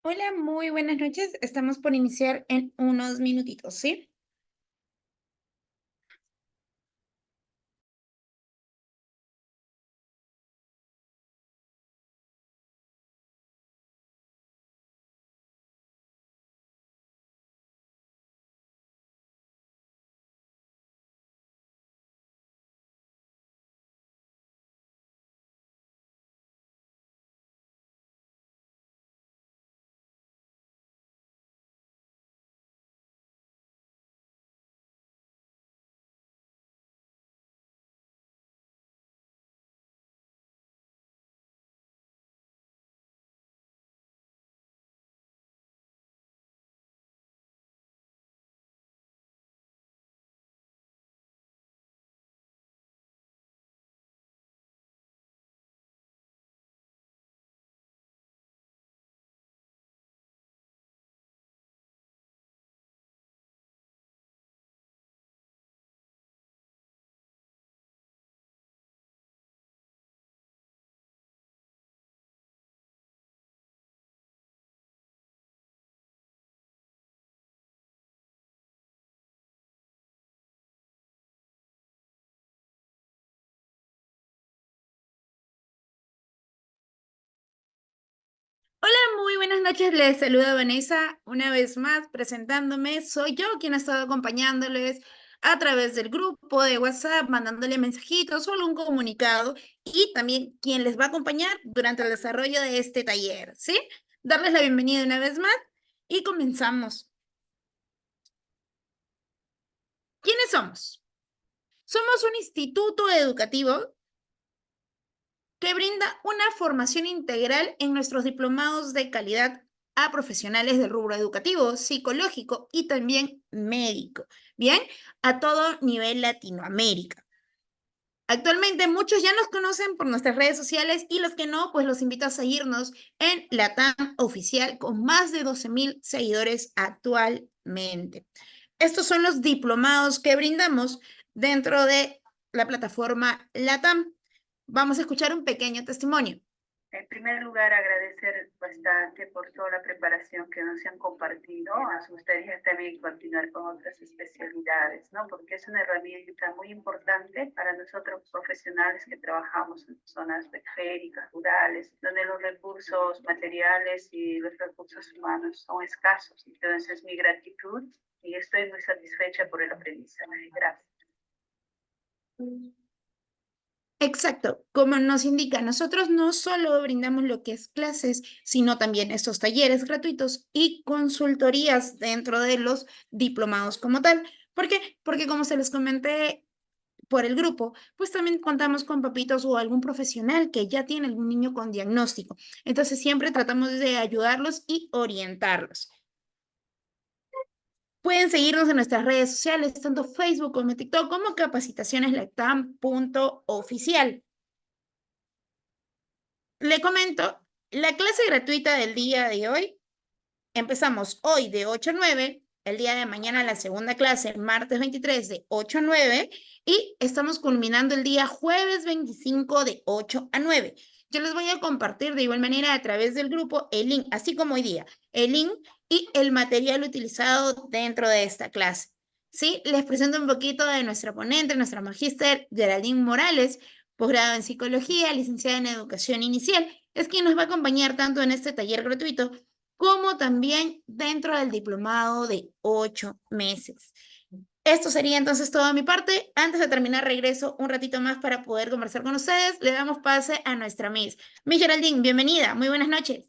Hola, muy buenas noches. Estamos por iniciar en unos minutitos, ¿sí? Hola, muy buenas noches. Les saluda Vanessa una vez más presentándome. Soy yo quien ha estado acompañándoles a través del grupo de WhatsApp, mandándole mensajitos o algún comunicado y también quien les va a acompañar durante el desarrollo de este taller, ¿sí? Darles la bienvenida una vez más y comenzamos. ¿Quiénes somos? Somos un instituto educativo que brinda una formación integral en nuestros diplomados de calidad a profesionales del rubro educativo, psicológico y también médico, ¿bien? A todo nivel Latinoamérica. Actualmente muchos ya nos conocen por nuestras redes sociales y los que no, pues los invito a seguirnos en Latam Oficial con más de 12,000 seguidores actualmente. Estos son los diplomados que brindamos dentro de la plataforma Latam. Vamos a escuchar un pequeño testimonio. En primer lugar, agradecer bastante por toda la preparación que nos han compartido. Nos gustaría también continuar con otras especialidades, ¿no? Porque es una herramienta muy importante para nosotros profesionales que trabajamos en zonas periféricas, rurales, donde los recursos materiales y los recursos humanos son escasos. Entonces, mi gratitud y estoy muy satisfecha por el aprendizaje. Gracias. Exacto, como nos indica, nosotros no solo brindamos lo que es clases, sino también estos talleres gratuitos y consultorías dentro de los diplomados como tal. ¿Por qué? Porque como se les comenté por el grupo, pues también contamos con papitos o algún profesional que ya tiene algún niño con diagnóstico. Entonces siempre tratamos de ayudarlos y orientarlos. Pueden seguirnos en nuestras redes sociales, tanto Facebook como TikTok, como capacitacioneslactam.oficial. Le comento, la clase gratuita del día de hoy, empezamos hoy de 8 a 9, el día de mañana la segunda clase, martes 23 de 8 a 9, y estamos culminando el día jueves 25 de 8 a 9. Yo les voy a compartir de igual manera a través del grupo el link, así como hoy día, el link y el material utilizado dentro de esta clase. Sí, les presento un poquito de nuestra ponente, nuestra magíster Geraldine Morales, posgrado en psicología, licenciada en educación inicial. Es quien nos va a acompañar tanto en este taller gratuito como también dentro del diplomado de 8 meses. Esto sería entonces toda mi parte. Antes de terminar, regreso un ratito más para poder conversar con ustedes. Le damos pase a nuestra Miss. Miss Geraldine, bienvenida. Muy buenas noches.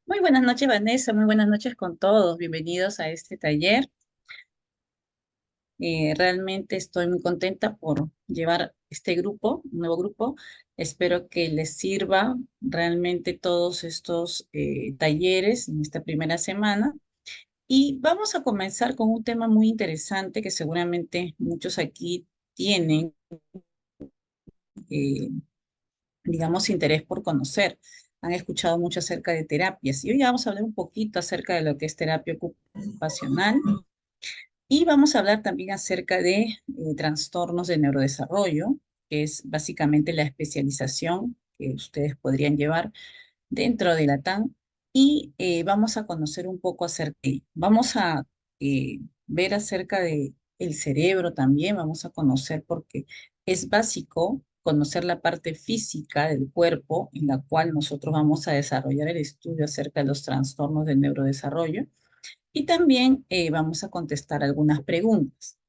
Muy buenas noches, Vanessa. Muy buenas noches con todos. Bienvenidos a este taller. Realmente estoy muy contenta por llevar este grupo, un nuevo grupo. Espero que les sirva realmente todos estos talleres en esta primera semana. Y vamos a comenzar con un tema muy interesante que seguramente muchos aquí tienen, eh, digamos, interés por conocer. Han escuchado mucho acerca de terapias y hoy vamos a hablar un poquito acerca de lo que es terapia ocupacional. Y vamos a hablar también acerca de trastornos de neurodesarrollo, que es básicamente la especialización que ustedes podrían llevar dentro de la TAM. y vamos a conocer un poco acerca de, vamos a ver acerca de el cerebro también, vamos a conocer porque es básico conocer la parte física del cuerpo en la cual nosotros vamos a desarrollar el estudio acerca de los trastornos del neurodesarrollo y también vamos a contestar algunas preguntas.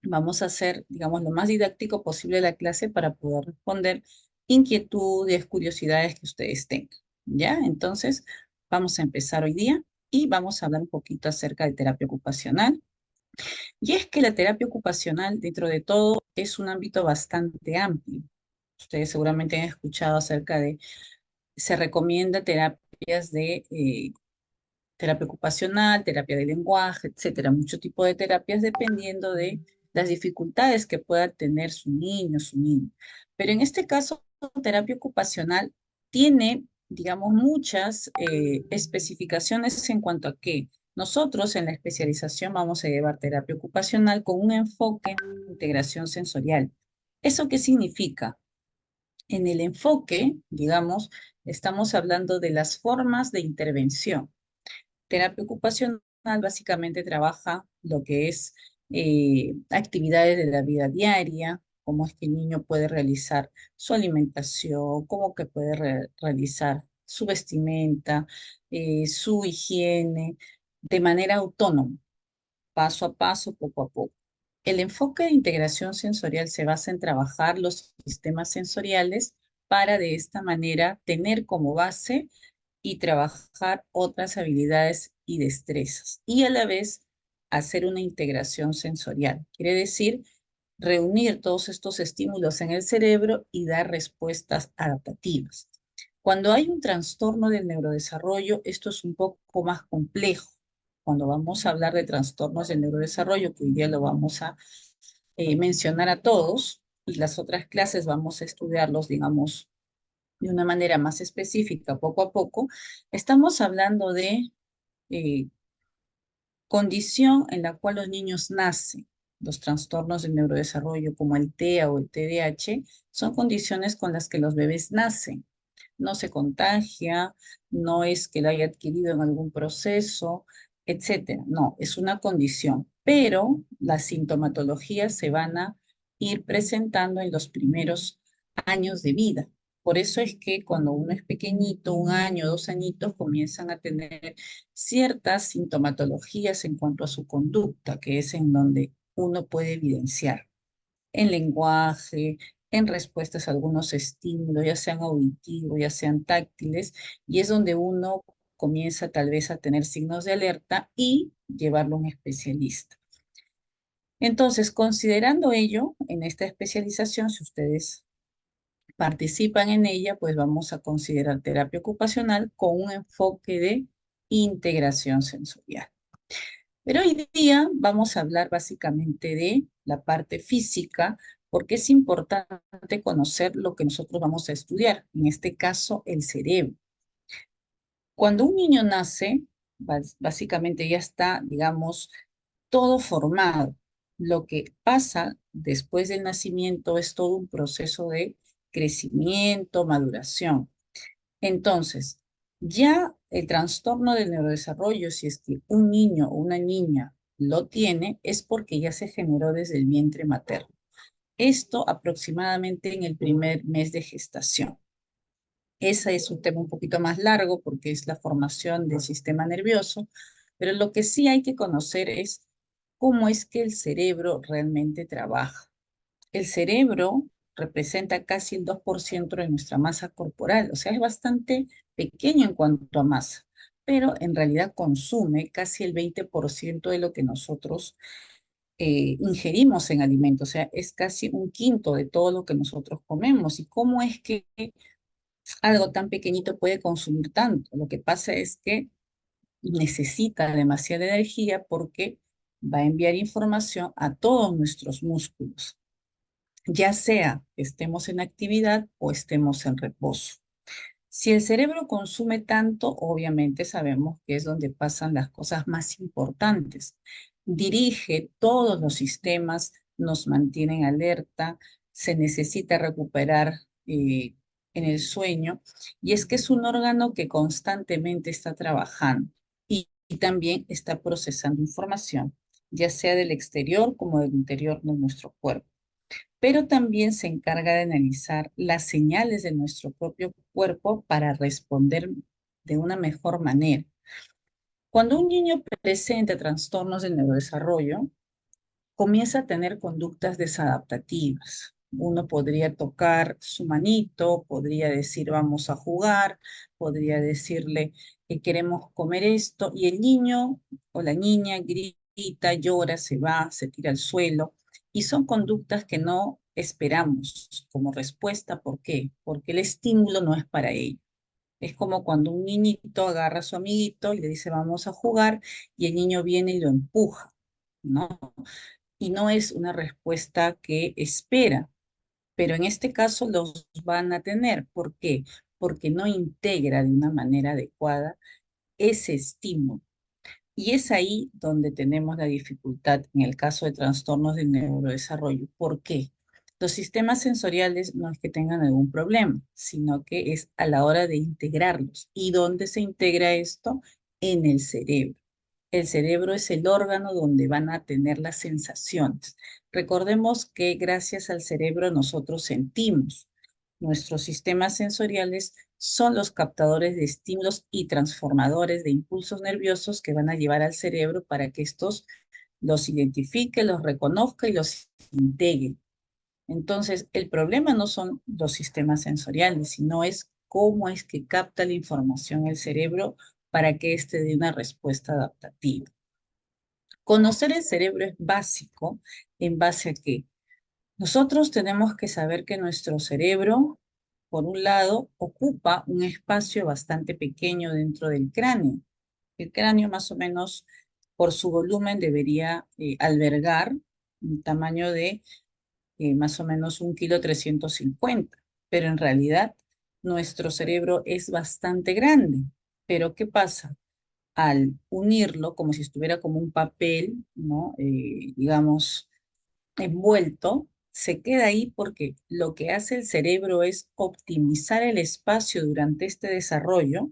Vamos a hacer, digamos, lo más didáctico posible la clase para poder responder inquietudes, curiosidades que ustedes tengan. ¿Ya? Entonces, vamos a empezar hoy día y vamos a hablar un poquito acerca de terapia ocupacional. Y es que la terapia ocupacional, dentro de todo, es un ámbito bastante amplio. Ustedes seguramente han escuchado acerca de, se recomienda terapias de terapia ocupacional, terapia de lenguaje, etcétera, mucho tipo de terapias dependiendo de las dificultades que pueda tener su niño, su niña. Pero en este caso, terapia ocupacional tiene, digamos, muchas especificaciones en cuanto a que nosotros en la especialización vamos a llevar terapia ocupacional con un enfoque en integración sensorial. ¿Eso qué significa? En el enfoque, digamos, estamos hablando de las formas de intervención. Terapia ocupacional básicamente trabaja lo que es actividades de la vida diaria, cómo es que el niño puede realizar su alimentación, cómo que puede realizar su vestimenta, su higiene, de manera autónoma, paso a paso, poco a poco. El enfoque de integración sensorial se basa en trabajar los sistemas sensoriales para de esta manera tener como base y trabajar otras habilidades y destrezas y a la vez hacer una integración sensorial. Quiere decir reunir todos estos estímulos en el cerebro y dar respuestas adaptativas. Cuando hay un trastorno del neurodesarrollo, esto es un poco más complejo. Cuando vamos a hablar de trastornos del neurodesarrollo, que hoy día lo vamos a mencionar a todos, y las otras clases vamos a estudiarlos, digamos, de una manera más específica, poco a poco, estamos hablando de eh, condición en la cual los niños nacen. Los trastornos del neurodesarrollo como el TEA o el TDAH son condiciones con las que los bebés nacen. No se contagia, no es que lo haya adquirido en algún proceso, etcétera. No, es una condición, pero las sintomatologías se van a ir presentando en los primeros años de vida. Por eso es que cuando uno es pequeñito, 1 año, 2 añitos, comienzan a tener ciertas sintomatologías en cuanto a su conducta, que es en donde uno puede evidenciar en lenguaje, en respuestas a algunos estímulos, ya sean auditivos, ya sean táctiles, y es donde uno comienza tal vez a tener signos de alerta y llevarlo a un especialista. Entonces, considerando ello, en esta especialización, si ustedes participan en ella, pues vamos a considerar terapia ocupacional con un enfoque de integración sensorial. Pero hoy día vamos a hablar básicamente de la parte física, porque es importante conocer lo que nosotros vamos a estudiar, en este caso el cerebro. Cuando un niño nace, básicamente ya está, digamos, todo formado. Lo que pasa después del nacimiento es todo un proceso de crecimiento, maduración. Entonces, ya el trastorno del neurodesarrollo, si es que un niño o una niña lo tiene, es porque ya se generó desde el vientre materno. Esto aproximadamente en el primer mes de gestación. Ese es un tema un poquito más largo porque es la formación del sistema nervioso, pero lo que sí hay que conocer es cómo es que el cerebro realmente trabaja. El cerebro representa casi el 2% de nuestra masa corporal, o sea, es bastante pequeño en cuanto a masa, pero en realidad consume casi el 20% de lo que nosotros ingerimos en alimentos, o sea, es casi un quinto de todo lo que nosotros comemos. ¿Y cómo es que algo tan pequeñito puede consumir tanto? Lo que pasa es que necesita demasiada energía porque va a enviar información a todos nuestros músculos, ya sea que estemos en actividad o estemos en reposo. Si el cerebro consume tanto, obviamente sabemos que es donde pasan las cosas más importantes. Dirige todos los sistemas, nos mantienen alerta, se necesita recuperar en el sueño, y es que es un órgano que constantemente está trabajando y también está procesando información, ya sea del exterior como del interior de nuestro cuerpo. Pero también se encarga de analizar las señales de nuestro propio cuerpo para responder de una mejor manera. Cuando un niño presenta trastornos del neurodesarrollo, comienza a tener conductas desadaptativas. Uno podría tocar su manito, podría decir vamos a jugar, podría decirle que queremos comer esto, y el niño o la niña grita, llora, se va, se tira al suelo, y son conductas que no esperamos como respuesta. ¿Por qué? Porque el estímulo no es para ello. Es como cuando un niñito agarra a su amiguito y le dice vamos a jugar, y el niño viene y lo empuja, ¿no? Y no es una respuesta que espera, pero en este caso los van a tener. ¿Por qué? Porque no integra de una manera adecuada ese estímulo. Y es ahí donde tenemos la dificultad en el caso de trastornos del neurodesarrollo. ¿Por qué? Los sistemas sensoriales no es que tengan algún problema, sino que es a la hora de integrarlos. ¿Y dónde se integra esto? En el cerebro. El cerebro es el órgano donde van a tener las sensaciones. Recordemos que gracias al cerebro nosotros sentimos. Nuestros sistemas sensoriales son los captadores de estímulos y transformadores de impulsos nerviosos que van a llevar al cerebro para que estos los identifique, los reconozca y los integre. Entonces, el problema no son los sistemas sensoriales, sino es cómo es que capta la información el cerebro para que éste dé una respuesta adaptativa. Conocer el cerebro es básico. ¿En base a qué? Nosotros tenemos que saber que nuestro cerebro, por un lado, ocupa un espacio bastante pequeño dentro del cráneo. El cráneo, más o menos, por su volumen, debería albergar un tamaño de más o menos 1,350 kg, pero en realidad nuestro cerebro es bastante grande. Pero ¿qué pasa? Al unirlo como si estuviera como un papel, ¿no? Digamos, envuelto, se queda ahí porque lo que hace el cerebro es optimizar el espacio durante este desarrollo,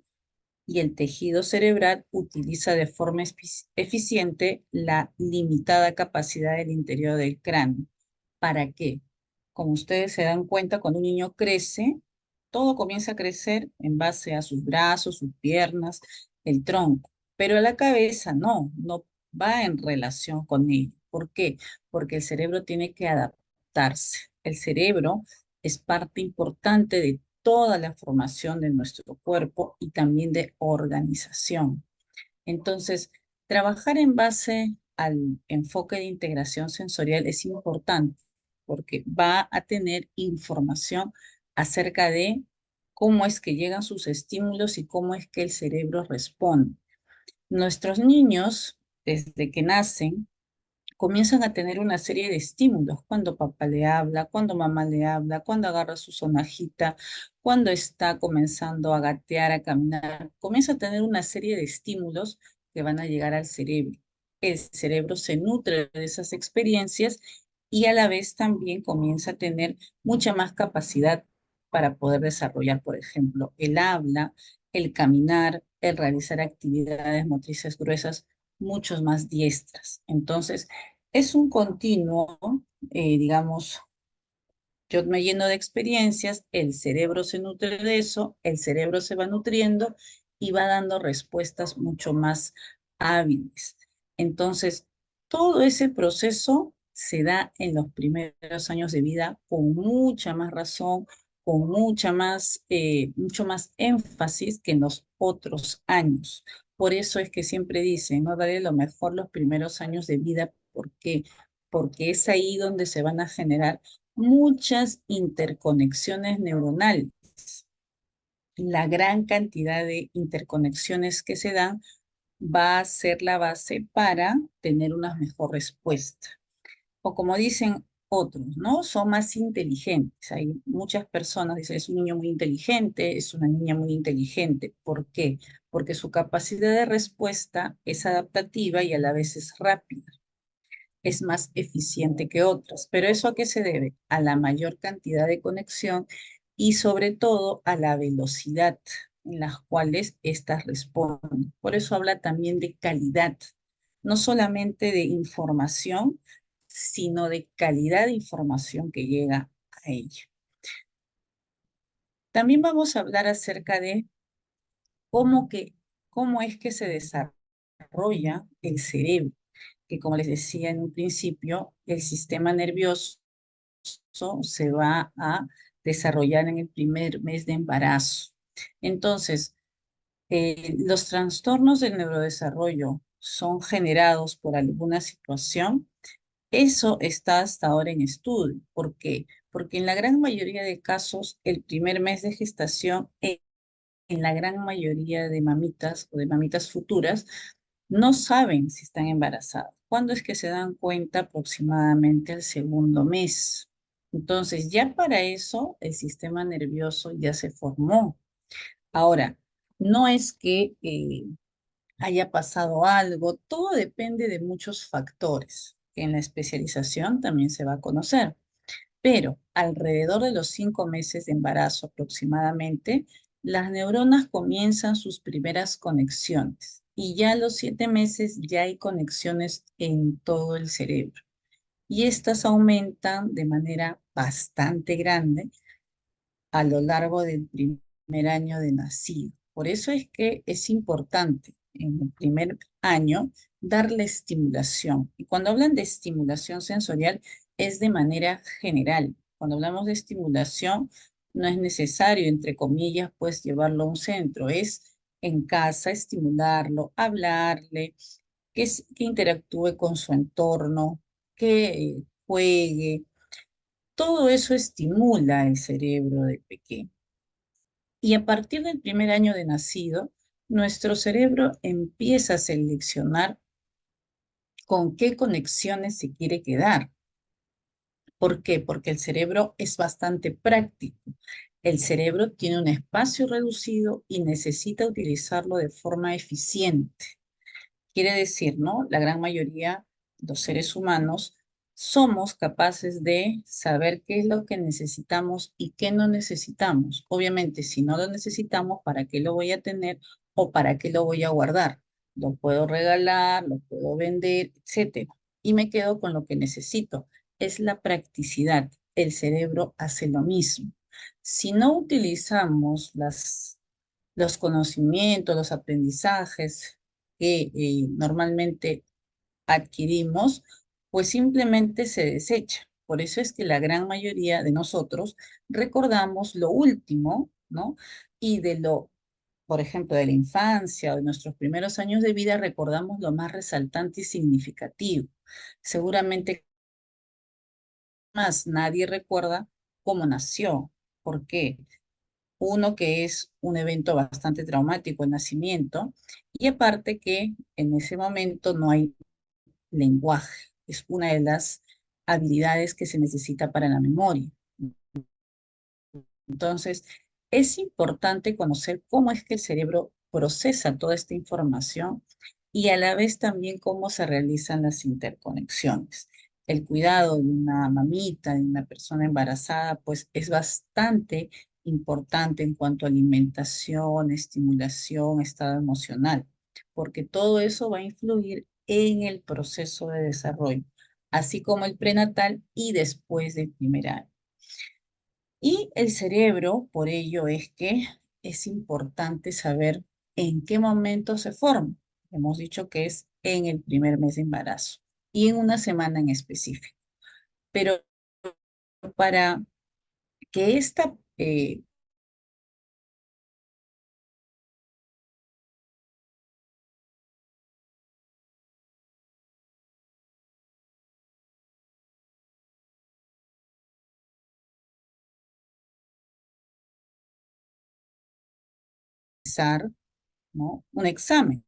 y el tejido cerebral utiliza de forma eficiente la limitada capacidad del interior del cráneo. ¿Para qué? Como ustedes se dan cuenta, cuando un niño crece, todo comienza a crecer en base a sus brazos, sus piernas, el tronco, pero la cabeza no va en relación con ello. ¿Por qué? Porque el cerebro tiene que adaptarse. El cerebro es parte importante de toda la formación de nuestro cuerpo y también de organización. Entonces, trabajar en base al enfoque de integración sensorial es importante porque va a tener información acerca de cómo es que llegan sus estímulos y cómo es que el cerebro responde. Nuestros niños, desde que nacen, comienzan a tener una serie de estímulos: cuando papá le habla, cuando mamá le habla, cuando agarra su sonajita, cuando está comenzando a gatear, a caminar. Comienza a tener una serie de estímulos que van a llegar al cerebro. El cerebro se nutre de esas experiencias y a la vez también comienza a tener mucha más capacidad para poder desarrollar, por ejemplo, el habla, el caminar, el realizar actividades motrices gruesas muchos más diestras. Entonces, es un continuo, digamos, yo me lleno de experiencias, el cerebro se nutre de eso, el cerebro se va nutriendo y va dando respuestas mucho más hábiles. Entonces, todo ese proceso se da en los primeros años de vida con mucha más razón, con mucho más énfasis que en los otros años. Por eso es que siempre dicen, no, darle lo mejor los primeros años de vida. ¿Por qué? Porque es ahí donde se van a generar muchas interconexiones neuronales. La gran cantidad de interconexiones que se dan va a ser la base para tener una mejor respuesta. O como dicen otros, ¿no? Son más inteligentes. Hay muchas personas dicen, es un niño muy inteligente, es una niña muy inteligente. ¿Por qué? Porque su capacidad de respuesta es adaptativa y a la vez es rápida, es más eficiente que otras. ¿Pero eso a qué se debe? A la mayor cantidad de conexión y sobre todo a la velocidad en las cuales éstas responden. Por eso habla también de calidad, no solamente de información, sino de calidad de información que llega a ella. También vamos a hablar acerca de cómo es que se desarrolla el cerebro, que como les decía en un principio, el sistema nervioso se va a desarrollar en el primer mes de embarazo. Entonces, los trastornos del neurodesarrollo son generados por alguna situación. Eso está hasta ahora en estudio. ¿Por qué? Porque en la gran mayoría de casos, el primer mes de gestación, en la gran mayoría de mamitas o de mamitas futuras, no saben si están embarazadas. ¿Cuándo es que se dan cuenta? Aproximadamente al segundo mes. Entonces, ya para eso, el sistema nervioso ya se formó. Ahora, no es que haya pasado algo, todo depende de muchos factores, que en la especialización también se va a conocer. Pero alrededor de los 5 meses de embarazo aproximadamente, las neuronas comienzan sus primeras conexiones y ya a los 7 meses ya hay conexiones en todo el cerebro. Y estas aumentan de manera bastante grande a lo largo del primer año de nacido. Por eso es que es importante en el primer año darle estimulación. Y cuando hablan de estimulación sensorial es de manera general. Cuando hablamos de estimulación no es necesario, entre comillas, pues llevarlo a un centro. Es en casa estimularlo, hablarle, que interactúe con su entorno, que juegue. Todo eso estimula el cerebro de pequeño. Y a partir del primer año de nacido, nuestro cerebro empieza a seleccionar con qué conexiones se quiere quedar. ¿Por qué? Porque el cerebro es bastante práctico. El cerebro tiene un espacio reducido y necesita utilizarlo de forma eficiente. Quiere decir, ¿no? La gran mayoría de los seres humanos somos capaces de saber qué es lo que necesitamos y qué no necesitamos. Obviamente, si no lo necesitamos, ¿para qué lo voy a tener o para qué lo voy a guardar? Lo puedo regalar, lo puedo vender, etcétera. Y me quedo con lo que necesito. Es la practicidad. El cerebro hace lo mismo. Si no utilizamos los conocimientos, los aprendizajes que normalmente adquirimos, pues simplemente se desecha. Por eso es que la gran mayoría de nosotros recordamos lo último, ¿no? Y por ejemplo, de la infancia o de nuestros primeros años de vida, recordamos lo más resaltante y significativo. Seguramente más nadie recuerda cómo nació. ¿Por qué? Uno, que es un evento bastante traumático, el nacimiento, y aparte que en ese momento no hay lenguaje. Es una de las habilidades que se necesita para la memoria. Entonces, es importante conocer cómo es que el cerebro procesa toda esta información y a la vez también cómo se realizan las interconexiones. El cuidado de una mamita, de una persona embarazada, pues es bastante importante en cuanto a alimentación, estimulación, estado emocional, porque todo eso va a influir en el proceso de desarrollo, así como el prenatal y después del primer año. Y el cerebro, por ello es que es importante saber en qué momento se forma. Hemos dicho que es en el primer mes de embarazo y en una semana en específico. Pero para que esta ¿no? Un examen.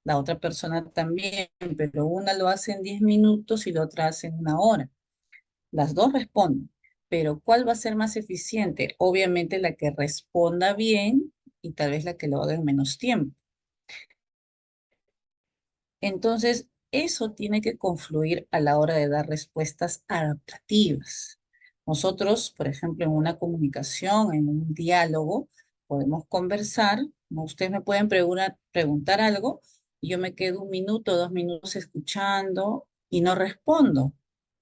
La otra persona también, pero una lo hace en 10 minutos y la otra hace en 1 hora. Las dos responden, pero ¿cuál va a ser más eficiente? Obviamente la que responda bien y tal vez la que lo haga en menos tiempo. Entonces, eso tiene que confluir a la hora de dar respuestas adaptativas. Nosotros, por ejemplo, en una comunicación, en un diálogo, podemos conversar, ¿no? Ustedes me pueden preguntar algo y yo me quedo 1 minuto, 2 minutos escuchando y no respondo.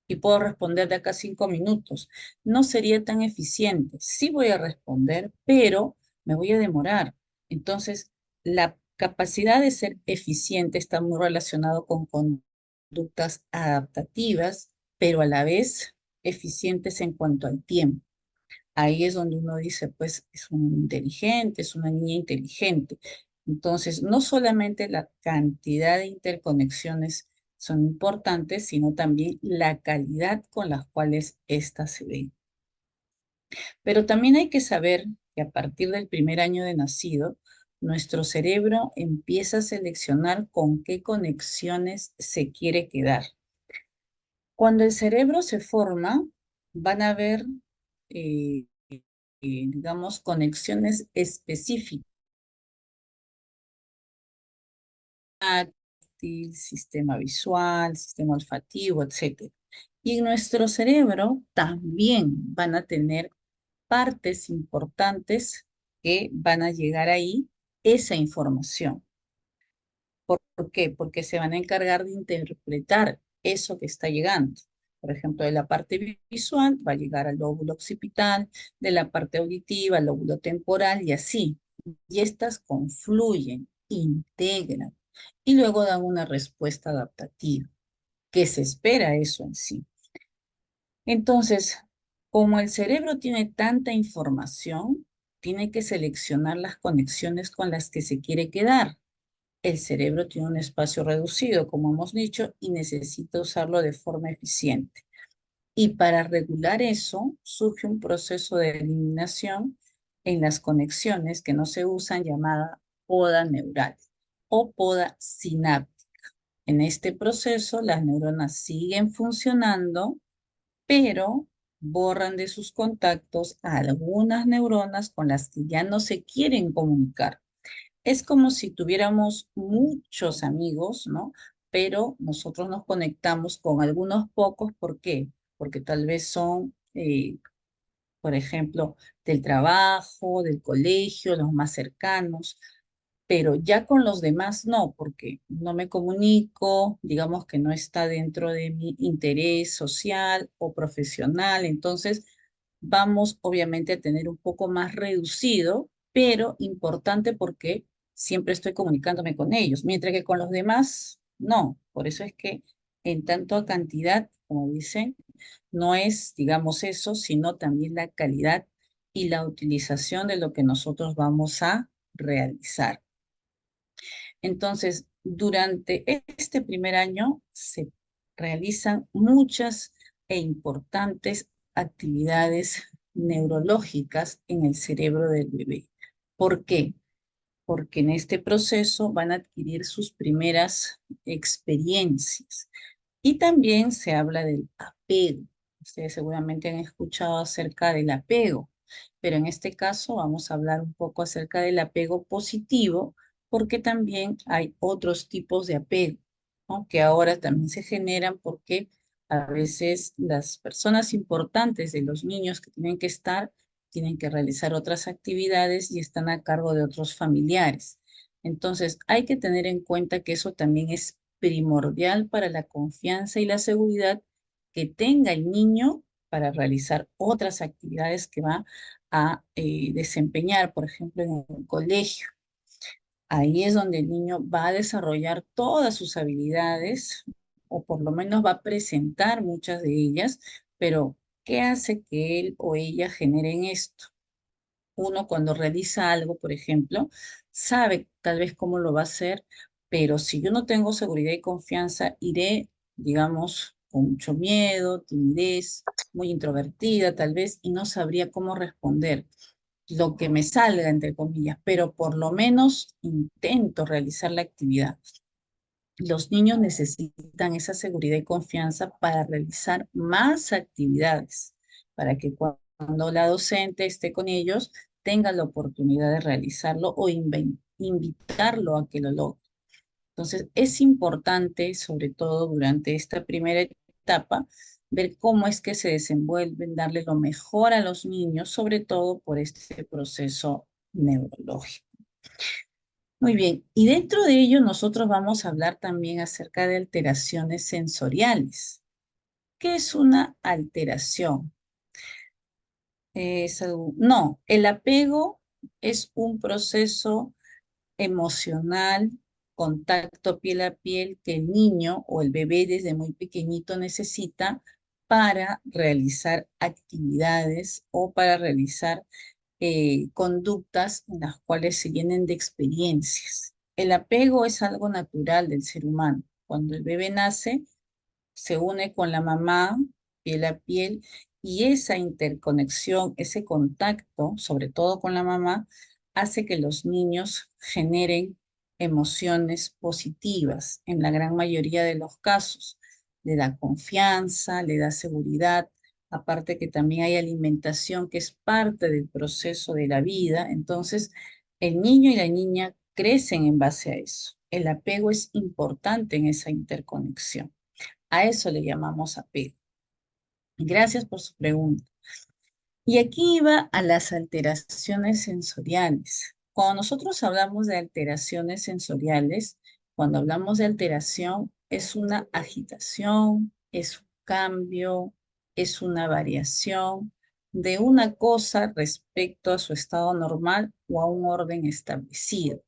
Y puedo responder de acá a 5 minutos. No sería tan eficiente. Sí voy a responder, pero me voy a demorar. Entonces, la capacidad de ser eficiente está muy relacionado con conductas adaptativas, pero a la vez eficientes en cuanto al tiempo. Ahí es donde uno dice, pues es un inteligente, es una niña inteligente. Entonces, no solamente la cantidad de interconexiones son importantes, sino también la calidad con las cuales éstas se ven. Pero también hay que saber que a partir del primer año de nacido, nuestro cerebro empieza a seleccionar con qué conexiones se quiere quedar. Cuando el cerebro se forma, van a haber, digamos, conexiones específicas, sistema visual, sistema olfativo, etc. Y en nuestro cerebro también van a tener partes importantes que van a llegar ahí esa información. ¿Por qué? Porque se van a encargar de interpretar eso que está llegando. Por ejemplo, de la parte visual va a llegar al lóbulo occipital, de la parte auditiva al lóbulo temporal y así. Y estas confluyen, integran y luego dan una respuesta adaptativa. ¿Qué se espera eso en sí? Entonces, como el cerebro tiene tanta información, tiene que seleccionar las conexiones con las que se quiere quedar. El cerebro tiene un espacio reducido, como hemos dicho, y necesita usarlo de forma eficiente. Y para regular eso, surge un proceso de eliminación en las conexiones que no se usan, llamada poda neural o poda sináptica. En este proceso, las neuronas siguen funcionando, pero borran de sus contactos a algunas neuronas con las que ya no se quieren comunicar. Es como si tuviéramos muchos amigos, ¿no? Pero nosotros nos conectamos con algunos pocos. ¿Por qué? Porque tal vez son, por ejemplo, del trabajo, del colegio, los más cercanos, pero ya con los demás no, porque no me comunico, digamos que no está dentro de mi interés social o profesional, entonces vamos obviamente a tener un poco más reducido, pero importante porque siempre estoy comunicándome con ellos, mientras que con los demás no. Por eso es que en tanto a cantidad, como dicen, no es, digamos, eso, sino también la calidad y la utilización de lo que nosotros vamos a realizar. Entonces, durante este primer año se realizan muchas e importantes actividades neurológicas en el cerebro del bebé. ¿Por qué? Porque en este proceso van a adquirir sus primeras experiencias. Y también se habla del apego. Ustedes seguramente han escuchado acerca del apego, pero en este caso vamos a hablar un poco acerca del apego positivo, porque también hay otros tipos de apego, ¿no? Que ahora también se generan porque a veces las personas importantes de los niños que tienen que estar, tienen que realizar otras actividades y están a cargo de otros familiares. Entonces, hay que tener en cuenta que eso también es primordial para la confianza y la seguridad que tenga el niño para realizar otras actividades que va a desempeñar, por ejemplo, en el colegio. Ahí es donde el niño va a desarrollar todas sus habilidades, o por lo menos va a presentar muchas de ellas, pero ¿qué hace que él o ella generen esto? Uno cuando realiza algo, por ejemplo, sabe tal vez cómo lo va a hacer, pero si yo no tengo seguridad y confianza, iré, digamos, con mucho miedo, timidez, muy introvertida tal vez, y no sabría cómo responder lo que me salga, entre comillas, pero por lo menos intento realizar la actividad. Los niños necesitan esa seguridad y confianza para realizar más actividades, para que cuando la docente esté con ellos, tenga la oportunidad de realizarlo o invitarlo a que lo logre. Entonces, es importante, sobre todo durante esta primera etapa, ver cómo es que se desenvuelven, darle lo mejor a los niños, sobre todo por este proceso neurológico. Muy bien, y dentro de ello nosotros vamos a hablar también acerca de alteraciones sensoriales. ¿Qué es una alteración? No, el apego es un proceso emocional, contacto piel a piel que el niño o el bebé desde muy pequeñito necesita para realizar actividades o para realizar conductas en las cuales se llenen de experiencias. El apego es algo natural del ser humano. Cuando el bebé nace, se une con la mamá, piel a piel, y esa interconexión, ese contacto, sobre todo con la mamá, hace que los niños generen emociones positivas en la gran mayoría de los casos. Le da confianza, le da seguridad, aparte que también hay alimentación que es parte del proceso de la vida. Entonces, el niño y la niña crecen en base a eso. El apego es importante en esa interconexión. A eso le llamamos apego. Gracias por su pregunta. Y aquí iba a las alteraciones sensoriales. Cuando nosotros hablamos de alteraciones sensoriales, cuando hablamos de alteración, es una agitación, es un cambio, es una variación de una cosa respecto a su estado normal o a un orden establecido.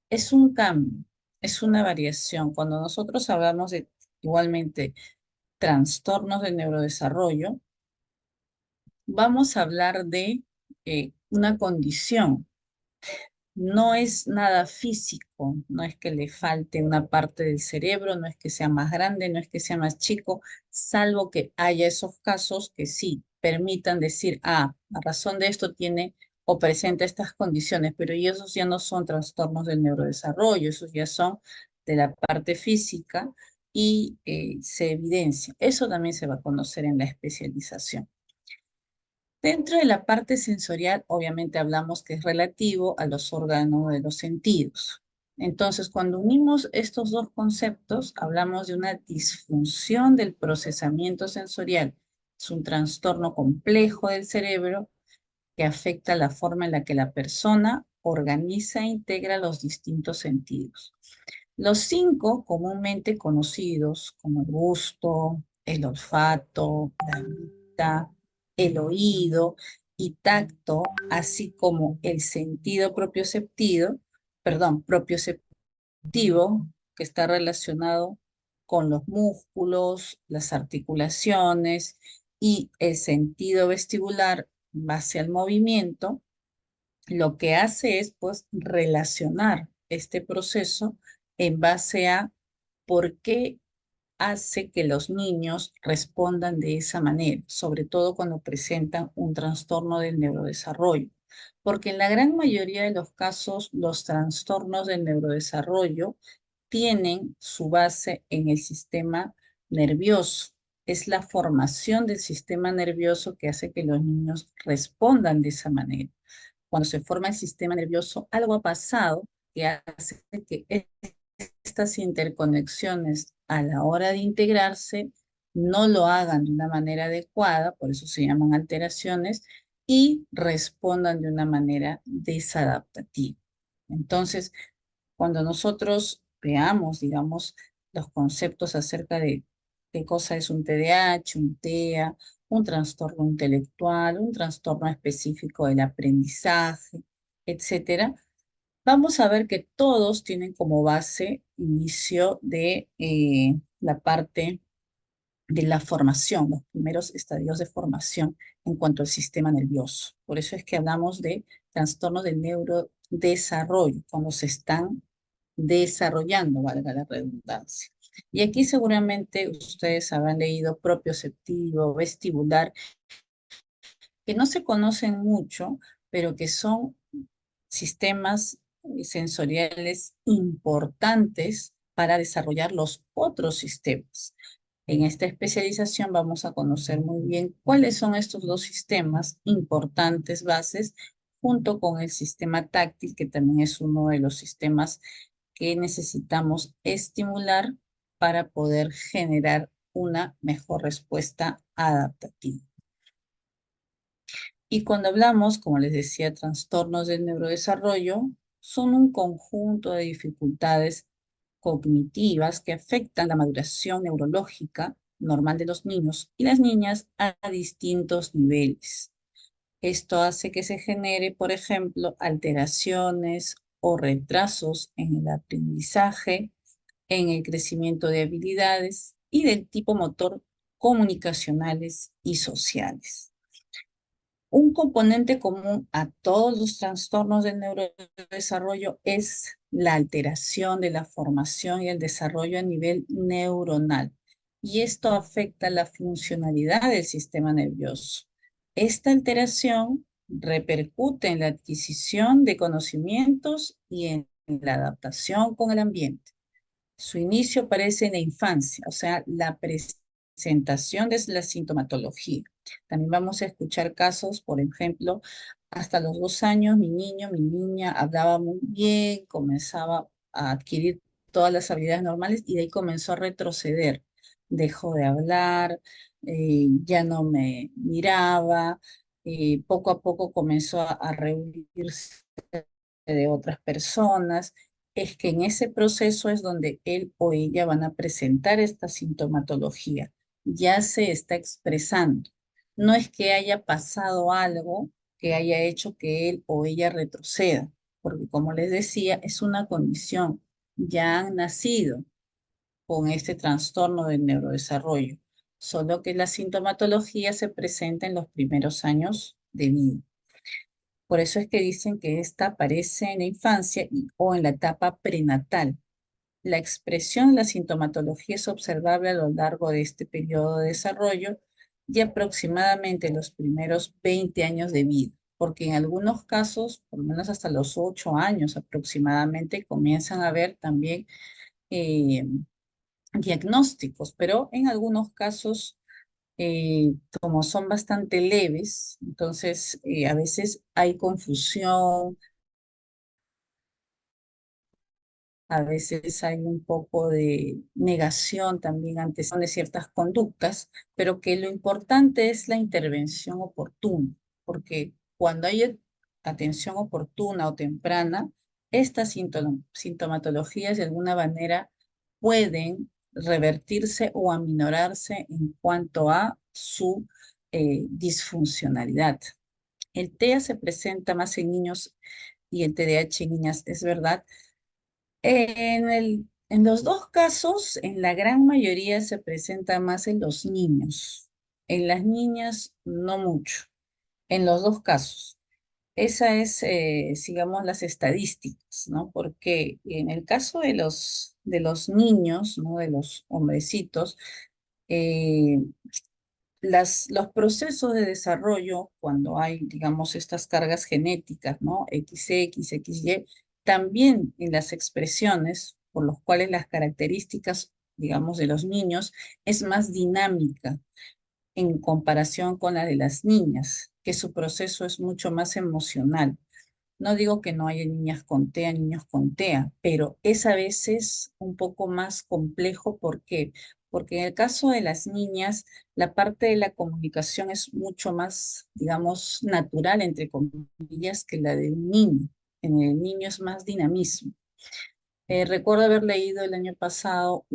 Es un cambio, es una variación. Cuando nosotros hablamos de igualmente trastornos del neurodesarrollo, vamos a hablar de una condición. No es nada físico, no es que le falte una parte del cerebro, no es que sea más grande, no es que sea más chico, salvo que haya esos casos que sí permitan decir, a razón de esto tiene o presenta estas condiciones, pero esos ya no son trastornos del neurodesarrollo, esos ya son de la parte física y se evidencia. Eso también se va a conocer en la especialización. Dentro de la parte sensorial, obviamente hablamos que es relativo a los órganos de los sentidos. Entonces, cuando unimos estos dos conceptos, hablamos de una disfunción del procesamiento sensorial. Es un trastorno complejo del cerebro que afecta la forma en la que la persona organiza e integra los distintos sentidos. Los 5 comúnmente conocidos como el gusto, el olfato, la vista, el oído y tacto, así como el sentido propioceptivo, que está relacionado con los músculos, las articulaciones y el sentido vestibular en base al movimiento, lo que hace es pues relacionar este proceso en base a por qué hace que los niños respondan de esa manera, sobre todo cuando presentan un trastorno del neurodesarrollo. Porque en la gran mayoría de los casos, los trastornos del neurodesarrollo tienen su base en el sistema nervioso. Es la formación del sistema nervioso que hace que los niños respondan de esa manera. Cuando se forma el sistema nervioso, algo ha pasado que hace que estas interconexiones a la hora de integrarse no lo hagan de una manera adecuada, por eso se llaman alteraciones, y respondan de una manera desadaptativa. Entonces, cuando nosotros veamos, digamos, los conceptos acerca de qué cosa es un TDAH, un TEA, un trastorno intelectual, un trastorno específico del aprendizaje, etcétera, vamos a ver que todos tienen como base inicio de la parte de la formación, los primeros estadios de formación en cuanto al sistema nervioso. Por eso es que hablamos de trastorno del neurodesarrollo, cuando se están desarrollando, valga la redundancia. Y aquí seguramente ustedes habrán leído propioceptivo, vestibular, que no se conocen mucho, pero que son sistemas sensoriales importantes para desarrollar los otros sistemas. En esta especialización vamos a conocer muy bien cuáles son estos dos sistemas importantes bases, junto con el sistema táctil, que también es uno de los sistemas que necesitamos estimular para poder generar una mejor respuesta adaptativa. Y cuando hablamos, como les decía, trastornos del neurodesarrollo, son un conjunto de dificultades cognitivas que afectan la maduración neurológica normal de los niños y las niñas a distintos niveles. Esto hace que se genere, por ejemplo, alteraciones o retrasos en el aprendizaje, en el crecimiento de habilidades y del tipo motor comunicacionales y sociales. Un componente común a todos los trastornos del neurodesarrollo es la alteración de la formación y el desarrollo a nivel neuronal. Y esto afecta la funcionalidad del sistema nervioso. Esta alteración repercute en la adquisición de conocimientos y en la adaptación con el ambiente. Su inicio aparece en la infancia, o sea, la presentación de la sintomatología. También vamos a escuchar casos, por ejemplo, hasta los 2 años, mi niño, mi niña hablaba muy bien, comenzaba a adquirir todas las habilidades normales y de ahí comenzó a retroceder. Dejó de hablar, ya no me miraba, poco a poco comenzó a reunirse de otras personas. Es que en ese proceso es donde él o ella van a presentar esta sintomatología. Ya se está expresando. No es que haya pasado algo que haya hecho que él o ella retroceda, porque como les decía, es una condición. Ya han nacido con este trastorno del neurodesarrollo, solo que la sintomatología se presenta en los primeros años de vida. Por eso es que dicen que esta aparece en la infancia o en la etapa prenatal. La expresión de la sintomatología es observable a lo largo de este periodo de desarrollo y aproximadamente los primeros 20 años de vida, porque en algunos casos, por lo menos hasta los 8 años aproximadamente, comienzan a haber también eh, diagnósticos, pero en algunos casos como son bastante leves, entonces a veces hay confusión, a veces hay un poco de negación también ante de ciertas conductas, pero que lo importante es la intervención oportuna, porque cuando hay atención oportuna o temprana, estas sintomatologías de alguna manera pueden revertirse o aminorarse en cuanto a su disfuncionalidad. El TEA se presenta más en niños y el TDAH en niñas, es verdad. En los dos casos, en la gran mayoría se presenta más en los niños. En las niñas, no mucho. En los dos casos. Esa es, sigamos, las estadísticas, ¿no? Porque en el caso de los niños, ¿no? De los hombrecitos, eh, los procesos de desarrollo, cuando hay, digamos, estas cargas genéticas, ¿no? XX, XY, también en las expresiones, por los cuales las características, digamos, de los niños es más dinámica en comparación con la de las niñas, que su proceso es mucho más emocional. No digo que no haya niñas con TEA, niños con TEA, pero es a veces un poco más complejo. ¿Por qué? Porque en el caso de las niñas, la parte de la comunicación es mucho más, digamos, natural, entre comillas, que la de un niño. En el niño es más dinamismo. Recuerdo haber leído el año pasado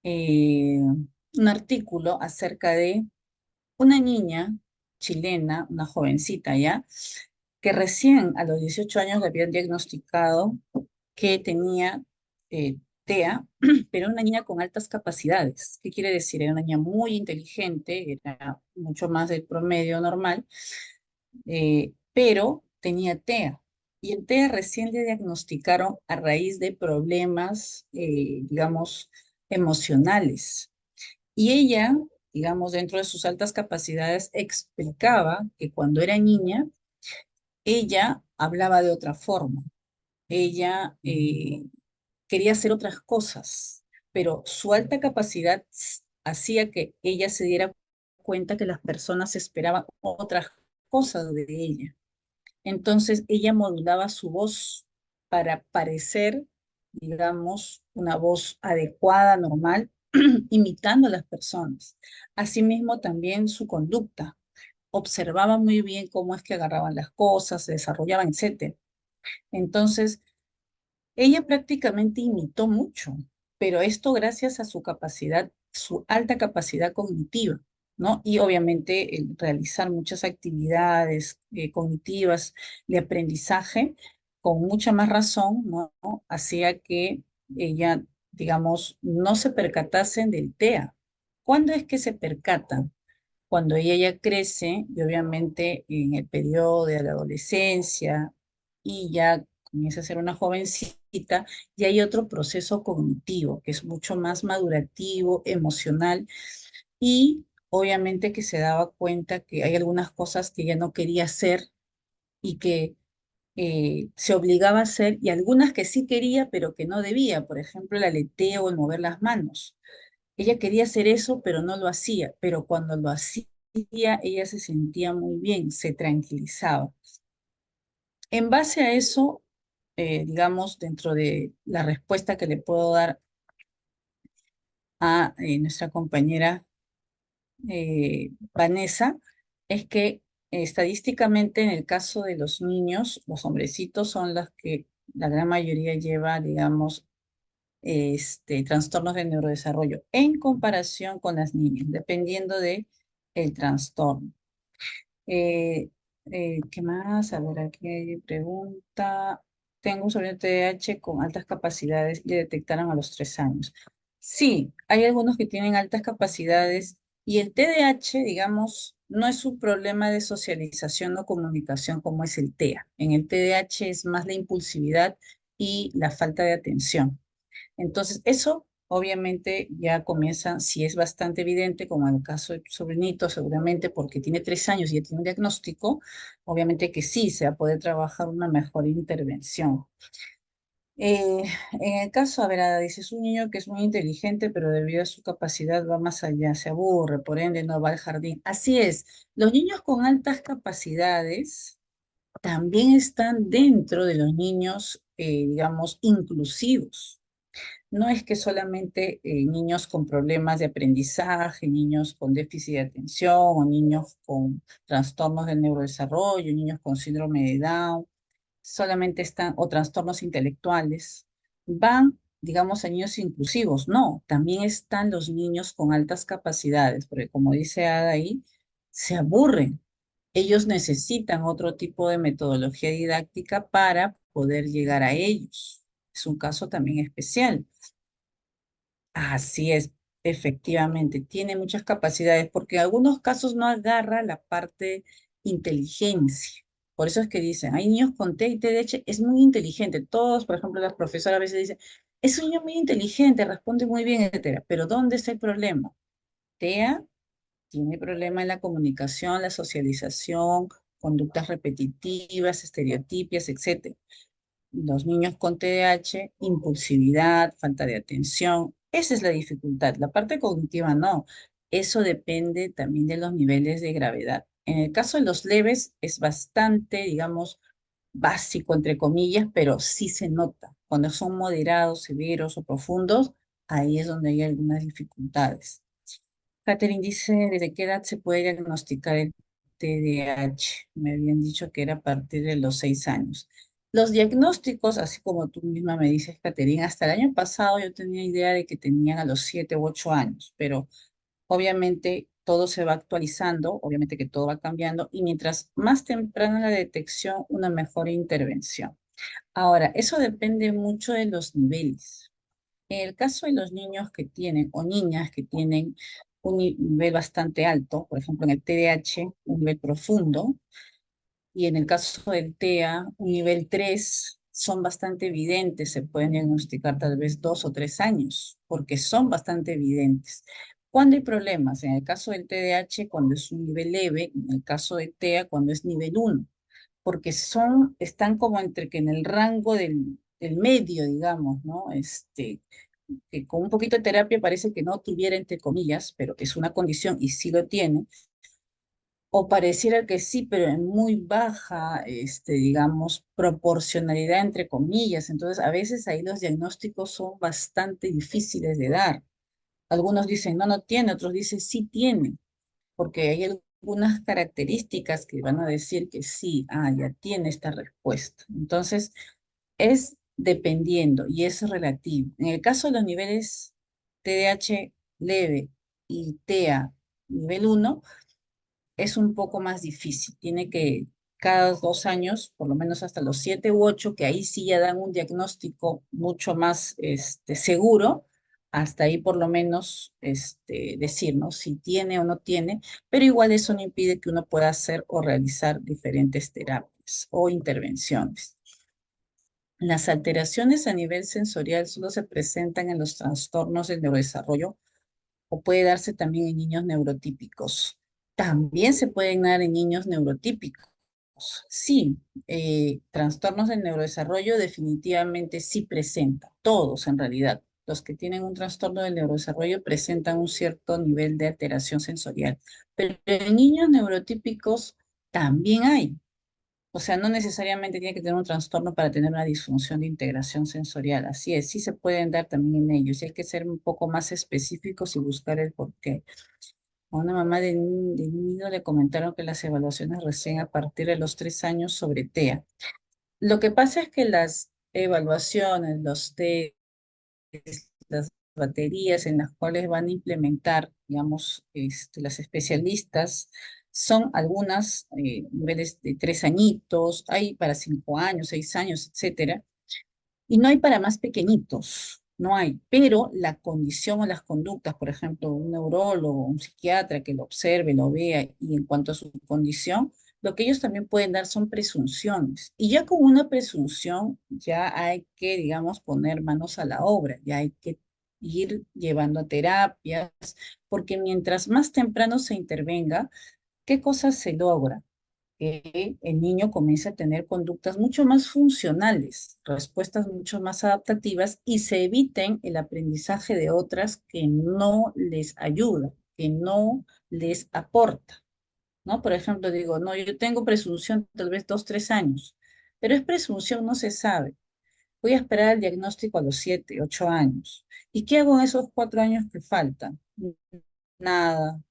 eh, un artículo acerca de una niña chilena, una jovencita ya, que recién a los 18 años le habían diagnosticado que tenía TEA, pero una niña con altas capacidades. ¿Qué quiere decir? Era una niña muy inteligente, era mucho más del promedio normal, pero tenía TEA. Y el TEA recién le diagnosticaron a raíz de problemas, digamos, emocionales. Y ella, digamos, dentro de sus altas capacidades, explicaba que cuando era niña, ella hablaba de otra forma. Ella quería hacer otras cosas, pero su alta capacidad hacía que ella se diera cuenta que las personas esperaban otras cosas de ella. Entonces ella modulaba su voz para parecer digamos, una voz adecuada, normal, imitando a las personas. Asimismo, también su conducta. Observaba muy bien cómo es que agarraban las cosas, se desarrollaban, etcétera. Entonces, ella prácticamente imitó mucho, pero esto gracias a su capacidad, su alta capacidad cognitiva, ¿no? Y obviamente el realizar muchas actividades cognitivas de aprendizaje, con mucha más razón, ¿no? Hacía que ella, digamos, no se percatasen del TEA. ¿Cuándo es que se percatan? Cuando ella ya crece y obviamente en el periodo de la adolescencia y ya comienza a ser una jovencita, y hay otro proceso cognitivo que es mucho más madurativo, emocional, y obviamente que se daba cuenta que hay algunas cosas que ella no quería hacer y que se obligaba a hacer, y algunas que sí quería pero que no debía, por ejemplo el aleteo, el mover las manos. Ella quería hacer eso, pero no lo hacía, pero cuando lo hacía, ella se sentía muy bien, se tranquilizaba. En base a eso, digamos, dentro de la respuesta que le puedo dar a nuestra compañera Vanessa, es que estadísticamente en el caso de los niños, los hombrecitos son los que la gran mayoría lleva, digamos, trastornos de neurodesarrollo en comparación con las niñas, dependiendo de el trastorno. ¿Qué más? A ver, aquí hay pregunta. Tengo un sobrino TDAH con altas capacidades y le detectaron a los 3 años. Sí, hay algunos que tienen altas capacidades y el TDAH, digamos, no es un problema de socialización o comunicación como es el TEA. En el TDAH es más la impulsividad y la falta de atención. Entonces, eso obviamente ya comienza, si es bastante evidente, como en el caso de tu sobrinito, seguramente porque tiene 3 años y ya tiene un diagnóstico, obviamente que sí, se va a poder trabajar una mejor intervención. Eh, en el caso, a ver, Ada, dice, es un niño que es muy inteligente, pero debido a su capacidad va más allá, se aburre, por ende no va al jardín. Así es, los niños con altas capacidades también están dentro de los niños, digamos, inclusivos. No es que solamente niños con problemas de aprendizaje, niños con déficit de atención o niños con trastornos del neurodesarrollo, niños con síndrome de Down, solamente están, o trastornos intelectuales, van, digamos, a niños inclusivos. No, también están los niños con altas capacidades, porque como dice Ada ahí, se aburren. Ellos necesitan otro tipo de metodología didáctica para poder llegar a ellos. Es un caso también especial. Así es, efectivamente, tiene muchas capacidades, porque en algunos casos no agarra la parte inteligencia. Por eso es que dicen, hay niños con T y TDAH, es muy inteligente. Todos, por ejemplo, las profesoras a veces dicen, es un niño muy inteligente, responde muy bien, etcétera. Pero ¿dónde está el problema? TEA tiene problema en la comunicación, la socialización, conductas repetitivas, estereotipias, etcétera. Los niños con TDAH, impulsividad, falta de atención, esa es la dificultad. La parte cognitiva no. Eso depende también de los niveles de gravedad. En el caso de los leves es bastante, digamos, básico, entre comillas, pero sí se nota. Cuando son moderados, severos o profundos, ahí es donde hay algunas dificultades. Catherine dice, ¿desde qué edad se puede diagnosticar el TDAH? Me habían dicho que era a partir de los 6 años. Los diagnósticos, así como tú misma me dices, Catherine, hasta el año pasado yo tenía idea de que tenían a los 7 u 8 años, pero obviamente todo se va actualizando, obviamente que todo va cambiando, y mientras más temprana la detección, una mejor intervención. Ahora, eso depende mucho de los niveles. En el caso de los niños que tienen o niñas que tienen un nivel bastante alto, por ejemplo en el TDAH, un nivel profundo, y en el caso del TEA, un nivel 3, son bastante evidentes, se pueden diagnosticar tal vez 2 o 3 años, porque son bastante evidentes. ¿Cuándo hay problemas? En el caso del TDAH, cuando es un nivel leve, en el caso de TEA, cuando es nivel 1, porque están como entre que en el rango del medio, digamos, ¿no? Que con un poquito de terapia parece que no tuviera, entre comillas, pero es una condición y sí lo tiene, o pareciera que sí, pero en muy baja, digamos, proporcionalidad entre comillas. Entonces, a veces ahí los diagnósticos son bastante difíciles de dar. Algunos dicen, no, no tiene, otros dicen, sí tiene, porque hay algunas características que van a decir que sí, ya tiene esta respuesta. Entonces, es dependiendo y es relativo. En el caso de los niveles TDAH leve y TEA nivel 1, es un poco más difícil. Tiene que cada 2 años, por lo menos hasta los 7 u 8, que ahí sí ya dan un diagnóstico mucho más seguro, hasta ahí por lo menos decir, ¿no? Si tiene o no tiene, pero igual eso no impide que uno pueda hacer o realizar diferentes terapias o intervenciones. Las alteraciones a nivel sensorial solo se presentan en los trastornos del neurodesarrollo o puede darse también en niños neurotípicos. También se pueden dar en niños neurotípicos. Sí, trastornos del neurodesarrollo definitivamente sí presenta, todos en realidad. Los que tienen un trastorno del neurodesarrollo presentan un cierto nivel de alteración sensorial, pero en niños neurotípicos también hay. O sea, no necesariamente tiene que tener un trastorno para tener una disfunción de integración sensorial. Así es, sí se pueden dar también en ellos. Y hay que ser un poco más específicos y buscar el porqué. A una mamá de niño le comentaron que las evaluaciones recién a partir de los 3 años sobre TEA. Lo que pasa es que las evaluaciones, los test, las baterías en las cuales van a implementar, digamos, las especialistas, son algunas niveles de 3 añitos, hay para 5 años, 6 años, etcétera, y no hay para más pequeñitos, no hay, pero la condición o las conductas, por ejemplo, un neurólogo, un psiquiatra que lo observe, lo vea, y en cuanto a su condición, lo que ellos también pueden dar son presunciones. Y ya con una presunción, ya hay que, digamos, poner manos a la obra, ya hay que ir llevando a terapias, porque mientras más temprano se intervenga, ¿qué cosas se logra? Que el niño comience a tener conductas mucho más funcionales, respuestas mucho más adaptativas y se eviten el aprendizaje de otras que no les ayuda, que no les aporta, ¿no? Por ejemplo, digo, no, yo tengo presunción tal vez 2, 3 años, pero es presunción, no se sabe. Voy a esperar el diagnóstico a los 7, 8 años. ¿Y qué hago en esos 4 años que faltan? Nada.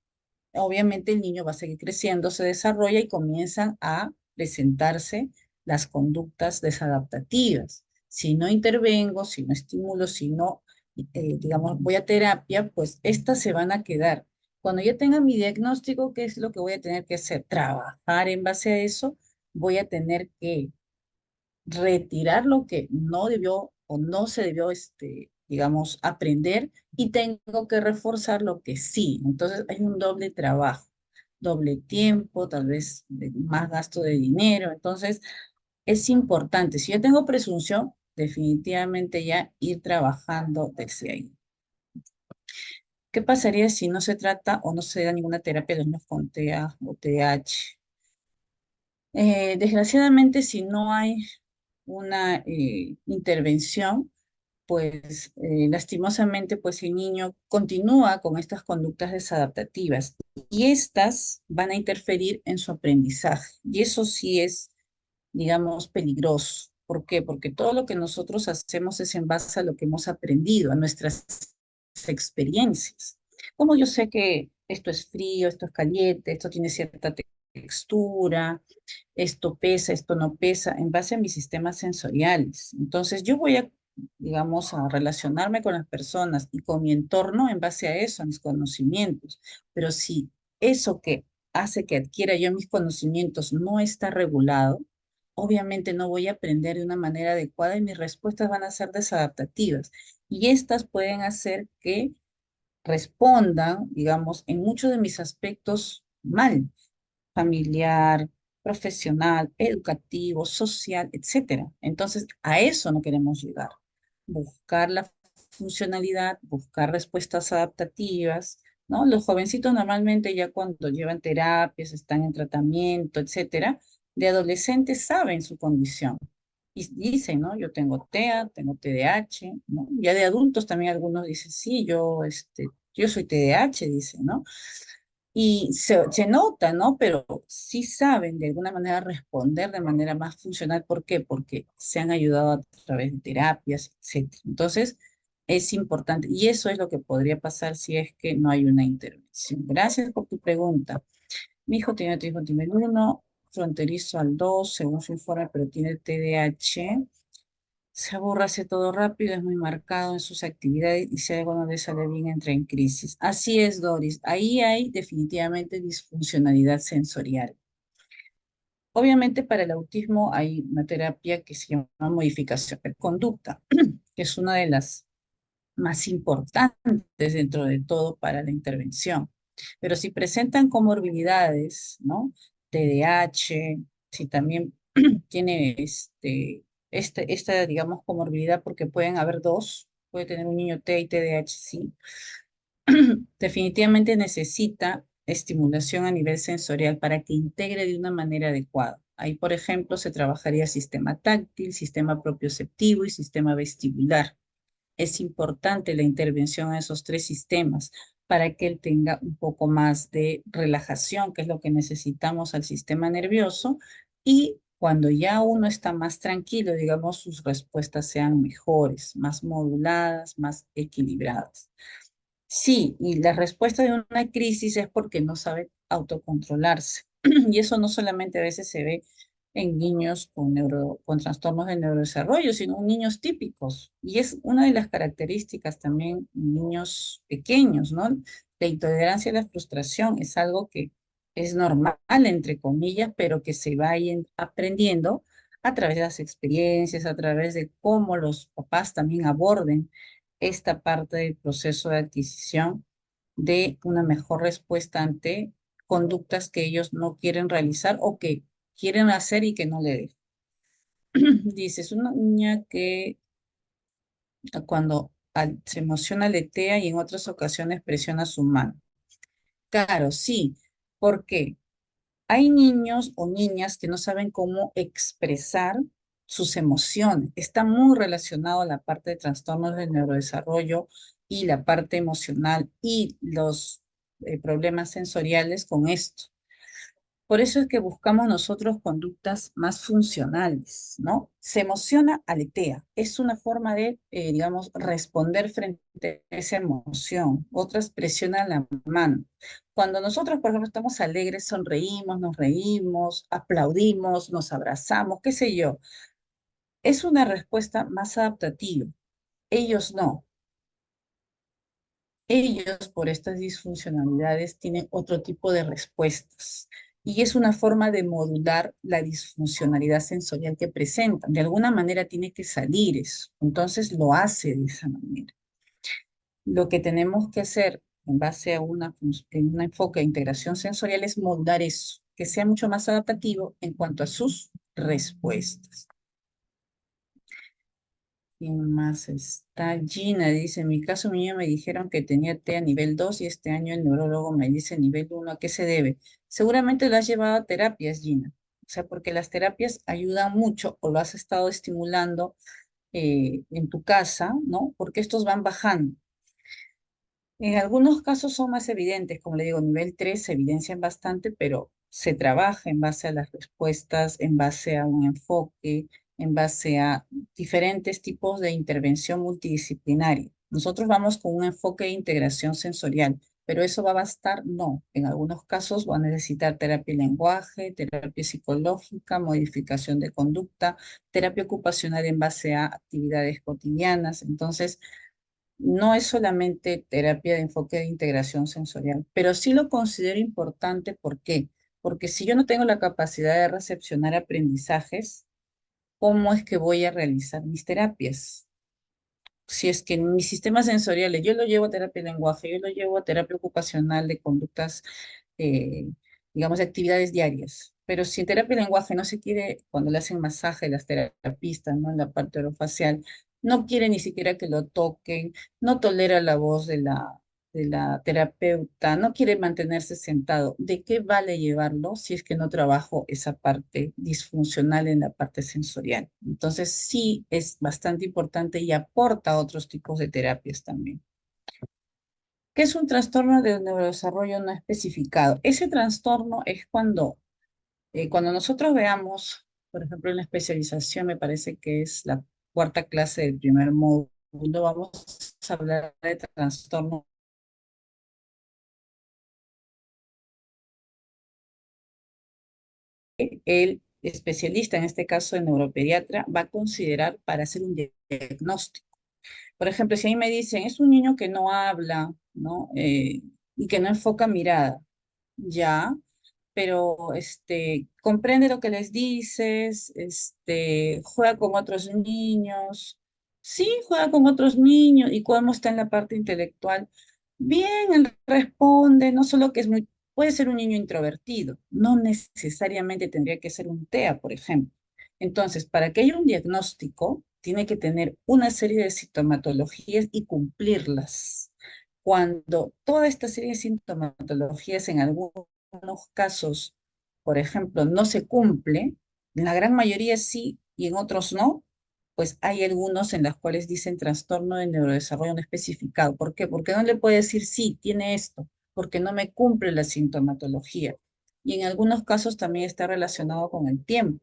Obviamente el niño va a seguir creciendo, se desarrolla y comienzan a presentarse las conductas desadaptativas. Si no intervengo, si no estimulo, si no, digamos, voy a terapia, pues estas se van a quedar. Cuando ya tenga mi diagnóstico, ¿qué es lo que voy a tener que hacer? Trabajar en base a eso, voy a tener que retirar lo que no debió o no se debió, digamos, aprender y tengo que reforzar lo que sí. Entonces hay un doble trabajo, doble tiempo, tal vez más gasto de dinero. Entonces es importante. Si yo tengo presunción, definitivamente ya ir trabajando desde ahí. ¿Qué pasaría si no se trata o no se da ninguna terapia de los niños con TEA o TDAH? Desgraciadamente, si no hay una intervención, pues lastimosamente, pues el niño continúa con estas conductas desadaptativas y estas van a interferir en su aprendizaje. Y eso sí es, digamos, peligroso. ¿Por qué? Porque todo lo que nosotros hacemos es en base a lo que hemos aprendido, a nuestras experiencias. Como yo sé que esto es frío, esto es caliente, esto tiene cierta textura, esto pesa, esto no pesa, en base a mis sistemas sensoriales. Entonces, yo voy a, digamos, a relacionarme con las personas y con mi entorno en base a eso, a mis conocimientos. Pero si eso que hace que adquiera yo mis conocimientos no está regulado, obviamente no voy a aprender de una manera adecuada y mis respuestas van a ser desadaptativas. Y estas pueden hacer que respondan, digamos, en muchos de mis aspectos mal, familiar, profesional, educativo, social, etcétera. Entonces, a eso no queremos llegar. Buscar la funcionalidad, buscar respuestas adaptativas, ¿no? Los jovencitos normalmente ya cuando llevan terapias, están en tratamiento, etcétera, de adolescentes saben su condición. Y dicen, ¿no? Yo tengo TEA, tengo TDAH, ¿no? Ya de adultos también algunos dicen, sí, yo soy TDAH, dicen, ¿no? Y se nota, ¿no? Pero sí saben de alguna manera responder de manera más funcional. ¿Por qué? Porque se han ayudado a través de terapias, etcétera. Entonces, es importante. Y eso es lo que podría pasar si es que no hay una intervención. Gracias por tu pregunta. Mi hijo tiene autismo nivel 1, fronterizo al 2, según su informe, pero tiene TDAH. Se aburre, hace todo rápido, es muy marcado en sus actividades y si algo no le sale bien, entra en crisis. Así es, Doris. Ahí hay definitivamente disfuncionalidad sensorial. Obviamente para el autismo hay una terapia que se llama modificación de conducta, que es una de las más importantes dentro de todo para la intervención. Pero si presentan comorbilidades, ¿no? TDAH, si también tiene esta, digamos, comorbilidad, porque pueden haber dos, puede tener un niño T y TDAH, sí, definitivamente necesita estimulación a nivel sensorial para que integre de una manera adecuada. Ahí, por ejemplo, se trabajaría sistema táctil, sistema propioceptivo y sistema vestibular. Es importante la intervención en esos tres sistemas para que él tenga un poco más de relajación, que es lo que necesitamos al sistema nervioso, y cuando ya uno está más tranquilo, digamos, sus respuestas sean mejores, más moduladas, más equilibradas. Sí, y la respuesta de una crisis es porque no sabe autocontrolarse. Y eso no solamente a veces se ve en niños con trastornos de neurodesarrollo, sino en niños típicos. Y es una de las características también en niños pequeños, ¿no? La intolerancia a la frustración es algo que es normal, entre comillas, pero que se va aprendiendo a través de las experiencias, a través de cómo los papás también aborden esta parte del proceso de adquisición de una mejor respuesta ante conductas que ellos no quieren realizar o que quieren hacer y que no le dejan. Dice, es una niña que cuando se emociona aletea y en otras ocasiones presiona su mano. Claro, sí. ¿Por qué? Hay niños o niñas que no saben cómo expresar sus emociones. Está muy relacionado a la parte de trastornos del neurodesarrollo y la parte emocional y los problemas sensoriales con esto. Por eso es que buscamos nosotros conductas más funcionales, ¿no? Se emociona, aletea. Es una forma de, digamos, responder frente a esa emoción. Otras presionan la mano. Cuando nosotros, por ejemplo, estamos alegres, sonreímos, nos reímos, aplaudimos, nos abrazamos, qué sé yo. Es una respuesta más adaptativa. Ellos no. Ellos, por estas disfuncionalidades, tienen otro tipo de respuestas. Y es una forma de modular la disfuncionalidad sensorial que presentan. De alguna manera tiene que salir eso. Entonces lo hace de esa manera. Lo que tenemos que hacer en base a en un enfoque de integración sensorial es moldar eso, que sea mucho más adaptativo en cuanto a sus respuestas. ¿Quién más está? Gina dice, en mi caso, mi niña me dijeron que tenía T a nivel 2 y este año el neurólogo me dice nivel 1. ¿A qué se debe? Seguramente lo has llevado a terapias, Gina. O sea, porque las terapias ayudan mucho o lo has estado estimulando en tu casa, ¿no? Porque estos van bajando. En algunos casos son más evidentes, como le digo, nivel 3 se evidencian bastante, pero se trabaja en base a las respuestas, en base a un enfoque, en base a diferentes tipos de intervención multidisciplinaria. Nosotros vamos con un enfoque de integración sensorial, pero ¿eso va a bastar? No. En algunos casos va a necesitar terapia de lenguaje, terapia psicológica, modificación de conducta, terapia ocupacional en base a actividades cotidianas. Entonces, no es solamente terapia de enfoque de integración sensorial, pero sí lo considero importante. ¿Por qué? Porque si yo no tengo la capacidad de recepcionar aprendizajes, ¿cómo es que voy a realizar mis terapias? Si es que en mis sistemas sensoriales yo lo llevo a terapia de lenguaje, yo lo llevo a terapia ocupacional de conductas, eh, digamos, de actividades diarias. Pero si en terapia de lenguaje no se quiere, cuando le hacen masaje las terapistas, ¿no? En la parte orofacial, no quiere ni siquiera que lo toquen, no tolera la voz de la terapeuta, no quiere mantenerse sentado. ¿De qué vale llevarlo si es que no trabajo esa parte disfuncional en la parte sensorial? Entonces sí es bastante importante y aporta a otros tipos de terapias también. ¿Qué es un trastorno de neurodesarrollo no especificado? Ese trastorno es cuando nosotros veamos, por ejemplo, en la especialización, me parece que es la cuarta clase del primer módulo, vamos a hablar de trastorno. El especialista, en este caso el neuropediatra, va a considerar para hacer un diagnóstico. Por ejemplo, si a mí me dicen, es un niño que no habla, ¿no? Y que no enfoca mirada, ya, pero comprende lo que les dices, juega con otros niños, sí, juega con otros niños, y cómo está en la parte intelectual. Bien, él responde, no solo que puede ser un niño introvertido, no necesariamente tendría que ser un TEA, por ejemplo. Entonces, para que haya un diagnóstico, tiene que tener una serie de sintomatologías y cumplirlas. Cuando toda esta serie de sintomatologías en algunos casos, por ejemplo, no se cumple, en la gran mayoría sí y en otros no, pues hay algunos en los cuales dicen trastorno de neurodesarrollo no especificado. ¿Por qué? Porque no le puede decir sí, tiene esto, porque no me cumple la sintomatología. Y en algunos casos también está relacionado con el tiempo.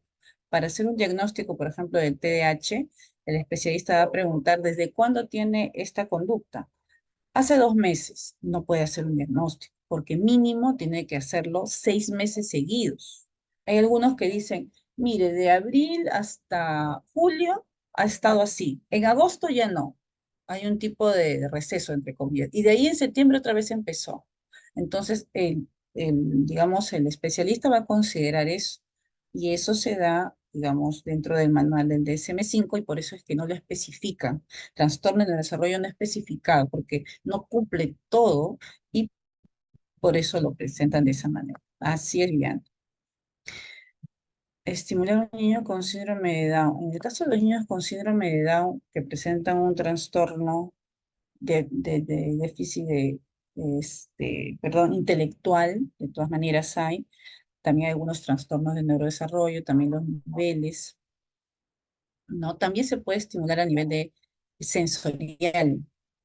Para hacer un diagnóstico, por ejemplo, del TDAH, el especialista va a preguntar desde cuándo tiene esta conducta. Hace 2 meses no puede hacer un diagnóstico, porque mínimo tiene que hacerlo 6 meses seguidos. Hay algunos que dicen, mire, de abril hasta julio ha estado así, en agosto ya no. Hay un tipo de receso, entre comillas, y de ahí en septiembre otra vez empezó. Entonces, digamos, el especialista va a considerar eso, y eso se da, digamos, dentro del manual del DSM-5, y por eso es que no lo especifican trastorno en el desarrollo no especificado, porque no cumple todo y por eso lo presentan de esa manera. Así es, Liana. Estimular a un niño con síndrome de Down. En el caso de los niños con síndrome de Down que presentan un trastorno de déficit perdón, intelectual, de todas maneras hay, también hay algunos trastornos de neurodesarrollo, también los niveles, ¿no? También se puede estimular a nivel de sensorial,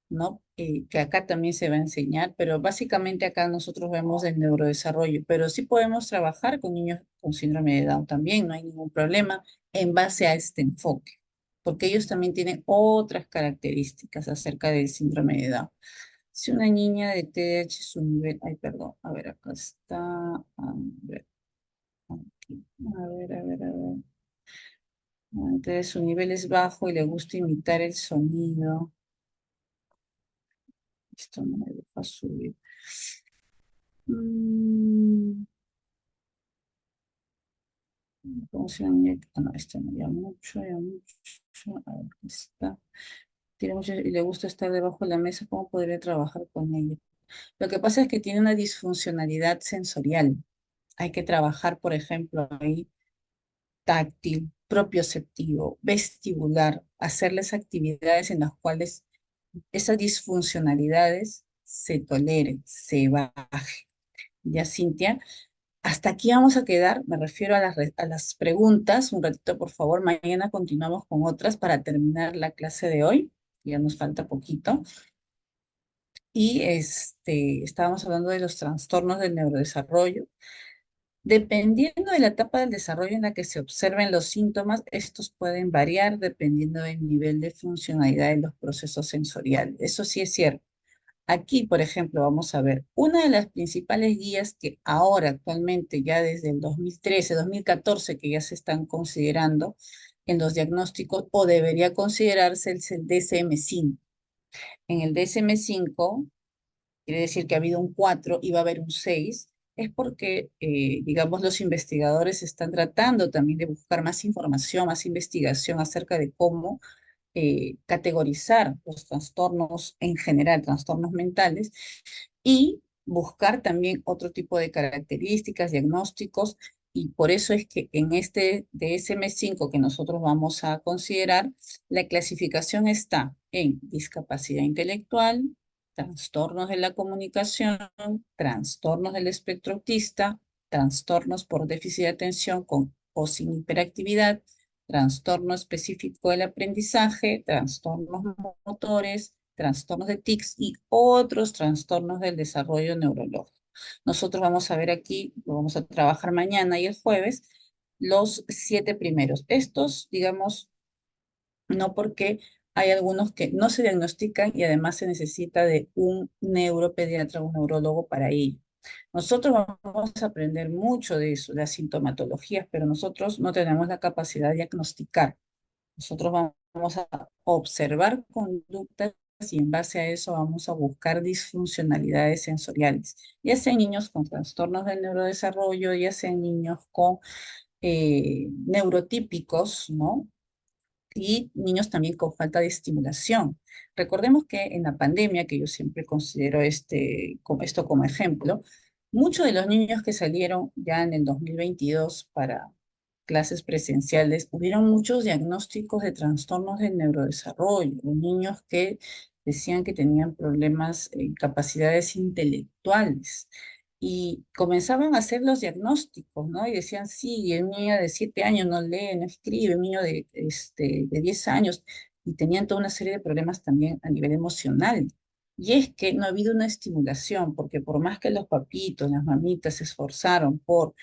¿no? Que acá también se va a enseñar, pero básicamente acá nosotros vemos el neurodesarrollo, pero sí podemos trabajar con niños con síndrome de Down también, no hay ningún problema en base a este enfoque, porque ellos también tienen otras características acerca del síndrome de Down. Si una niña de TDAH su nivel, ay, perdón, a ver, acá está, a ver, aquí, a ver. Entonces su nivel es bajo y le gusta imitar el sonido. Esto no me deja subir. Mm, ¿Cómo se llama? Ah, no, este no, ya mucho, ya mucho. A ver, aquí está. Tiene mucho y le gusta estar debajo de la mesa. ¿Cómo podría trabajar con ella? Lo que pasa es que tiene una disfuncionalidad sensorial. Hay que trabajar, por ejemplo, ahí táctil, propioceptivo, vestibular, hacerles actividades en las cuales esas disfuncionalidades se toleren, se bajen. Ya, Cintia, hasta aquí vamos a quedar, me refiero a las preguntas, un ratito por favor, mañana continuamos con otras para terminar la clase de hoy, ya nos falta poquito, y estábamos hablando de los trastornos del neurodesarrollo. Dependiendo de la etapa del desarrollo en la que se observen los síntomas, estos pueden variar dependiendo del nivel de funcionalidad de los procesos sensoriales. Eso sí es cierto. Aquí, por ejemplo, vamos a ver, una de las principales guías que ahora actualmente, ya desde el 2013, 2014, que ya se están considerando en los diagnósticos, o debería considerarse el DSM-5. En el DSM-5, quiere decir que ha habido un 4 y va a haber un 6, es porque, digamos, los investigadores están tratando también de buscar más información, más investigación acerca de cómo categorizar los trastornos en general, trastornos mentales, y buscar también otro tipo de características, diagnósticos, y por eso es que en este DSM-5 que nosotros vamos a considerar, la clasificación está en discapacidad intelectual, trastornos de la comunicación, trastornos del espectro autista, trastornos por déficit de atención con o sin hiperactividad, trastorno específico del aprendizaje, trastornos motores, trastornos de tics y otros trastornos del desarrollo neurológico. Nosotros vamos a ver aquí, lo vamos a trabajar mañana y el jueves, los 7 primeros. Estos, digamos, no porque hay algunos que no se diagnostican y además se necesita de un neuropediatra, un neurólogo para ello. Nosotros vamos a aprender mucho de eso, de las sintomatologías, pero nosotros no tenemos la capacidad de diagnosticar. Nosotros vamos a observar conductas y en base a eso vamos a buscar disfuncionalidades sensoriales, ya sean niños con trastornos del neurodesarrollo, ya sean niños con neurotípicos, ¿no? Y niños también con falta de estimulación. Recordemos que en la pandemia, que yo siempre considero esto como ejemplo, muchos de los niños que salieron ya en el 2022 para clases presenciales, hubieron muchos diagnósticos de trastornos del neurodesarrollo, niños que decían que tenían problemas en capacidades intelectuales y comenzaban a hacer los diagnósticos, ¿no? Y decían, sí, el niño de 7 años no lee, no escribe, el niño de 10 años, y tenían toda una serie de problemas también a nivel emocional. Y es que no ha habido una estimulación, porque por más que los papitos, las mamitas se esforzaron por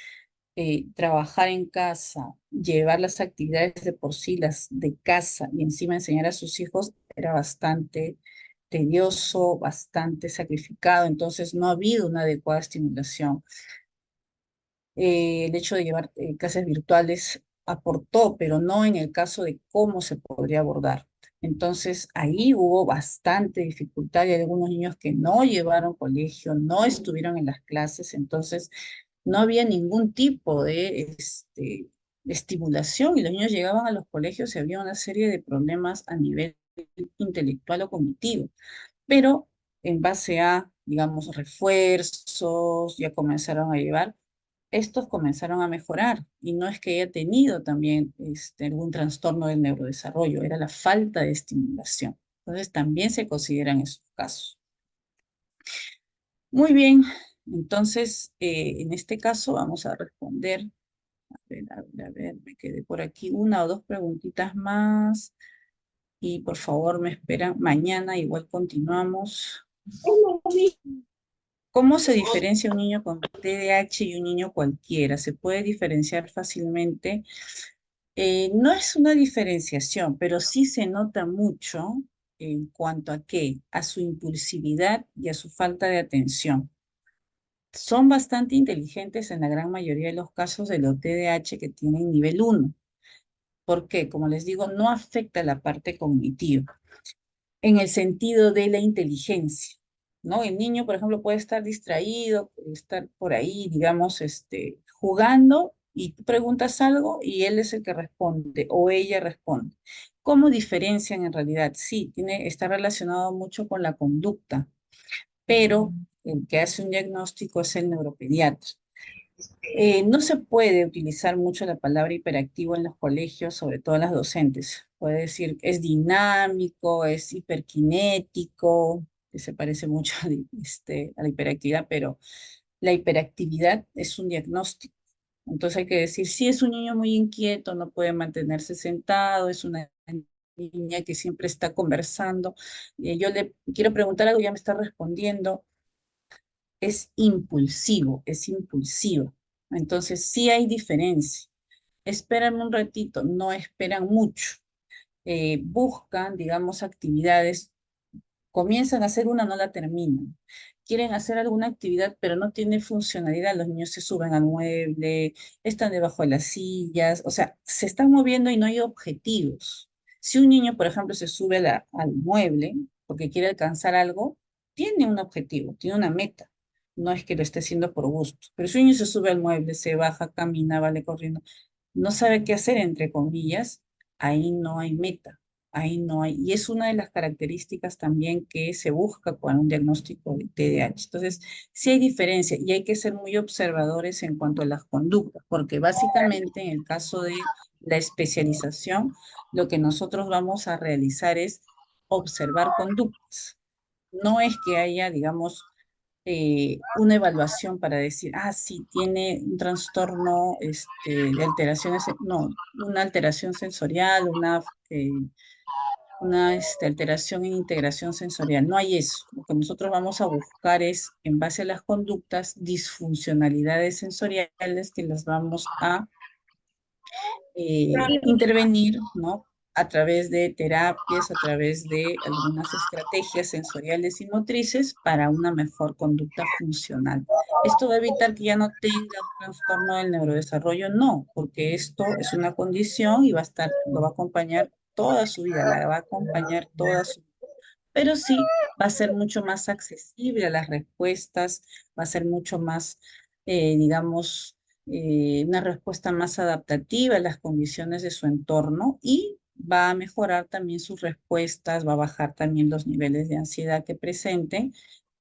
trabajar en casa, llevar las actividades de por sí, las de casa, y encima enseñar a sus hijos, era bastante tedioso, bastante sacrificado, entonces no ha habido una adecuada estimulación. El hecho de llevar clases virtuales aportó, pero no en el caso de cómo se podría abordar. Entonces ahí hubo bastante dificultad y hay algunos niños que no llevaron colegio, no estuvieron en las clases, entonces no había ningún tipo de estimulación y los niños llegaban a los colegios y había una serie de problemas a nivel intelectual o cognitivo. Pero en base a, digamos, refuerzos, ya comenzaron a llevar, estos comenzaron a mejorar y no es que haya tenido también algún trastorno del neurodesarrollo, era la falta de estimulación. Entonces también se consideran esos casos. Muy bien, entonces en este caso vamos a responder, a ver, me quedé por aquí una o dos preguntitas más y por favor me esperan mañana, igual continuamos. ¿Cómo se diferencia un niño con TDAH y un niño cualquiera? ¿Se puede diferenciar fácilmente? No es una diferenciación, pero sí se nota mucho en cuanto a qué, a su impulsividad y a su falta de atención. Son bastante inteligentes en la gran mayoría de los casos de los TDAH que tienen nivel 1. ¿Por qué? Como les digo, no afecta la parte cognitiva en el sentido de la inteligencia, ¿no? El niño, por ejemplo, puede estar distraído, puede estar por ahí, digamos, jugando y tú preguntas algo y él es el que responde o ella responde. ¿Cómo diferencian en realidad? Sí, está relacionado mucho con la conducta, pero el que hace un diagnóstico es el neuropediatra. No se puede utilizar mucho la palabra hiperactivo en los colegios, sobre todo en las docentes. Puede decir que es dinámico, es hiperkinético, que se parece mucho a la hiperactividad, pero la hiperactividad es un diagnóstico. Entonces hay que decir, si es un niño muy inquieto, no puede mantenerse sentado, es una niña que siempre está conversando. Yo le quiero preguntar algo, ya me está respondiendo, es impulsivo, es impulsivo. Entonces, sí hay diferencia. Esperan un ratito, no esperan mucho. Buscan, digamos, actividades, comienzan a hacer una, no la terminan. Quieren hacer alguna actividad, pero no tiene funcionalidad. Los niños se suben al mueble, están debajo de las sillas, o sea, se están moviendo y no hay objetivos. Si un niño, por ejemplo, se sube al mueble porque quiere alcanzar algo, tiene un objetivo, tiene una meta. No es que lo esté haciendo por gusto. Pero si un niño se sube al mueble, se baja, camina, vale corriendo, no sabe qué hacer, entre comillas, ahí no hay meta. Ahí no hay, y es una de las características también que se busca con un diagnóstico de TDAH. Entonces, sí hay diferencia y hay que ser muy observadores en cuanto a las conductas, porque básicamente en el caso de la especialización, lo que nosotros vamos a realizar es observar conductas. No es que haya, digamos, una evaluación para decir, ah, sí, tiene un trastorno de alteraciones, no, una alteración sensorial, una alteración en integración sensorial. No hay eso. Lo que nosotros vamos a buscar es, en base a las conductas, disfuncionalidades sensoriales que las vamos a intervenir, ¿no? A través de terapias, a través de algunas estrategias sensoriales y motrices para una mejor conducta funcional. ¿Esto va a evitar que ya no tenga un trastorno del neurodesarrollo? No, porque esto es una condición y va a estar, lo va a acompañar toda su vida, la va a acompañar toda su vida. Pero sí va a ser mucho más accesible a las respuestas, va a ser mucho más, digamos, una respuesta más adaptativa a las condiciones de su entorno y va a mejorar también sus respuestas, va a bajar también los niveles de ansiedad que presenten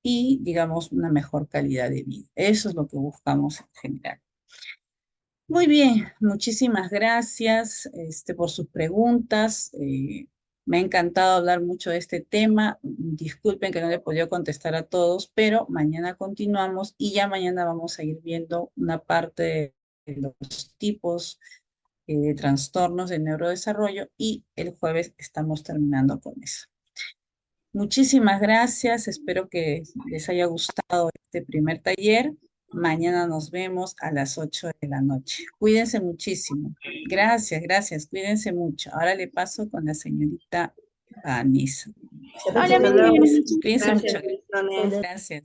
y, digamos, una mejor calidad de vida. Eso es lo que buscamos en general. Muy bien, muchísimas gracias por sus preguntas. Me ha encantado hablar mucho de este tema. Disculpen que no le he podido contestar a todos, pero mañana continuamos y ya mañana vamos a ir viendo una parte de los tipos de trastornos de neurodesarrollo y el jueves estamos terminando con eso. Muchísimas gracias. Espero que les haya gustado este primer taller. Mañana nos vemos a las 8 de la noche. Cuídense muchísimo. Gracias, gracias. Cuídense mucho. Ahora le paso con la señorita Vanessa. Hola, Miss. Cuídense mucho. Gracias.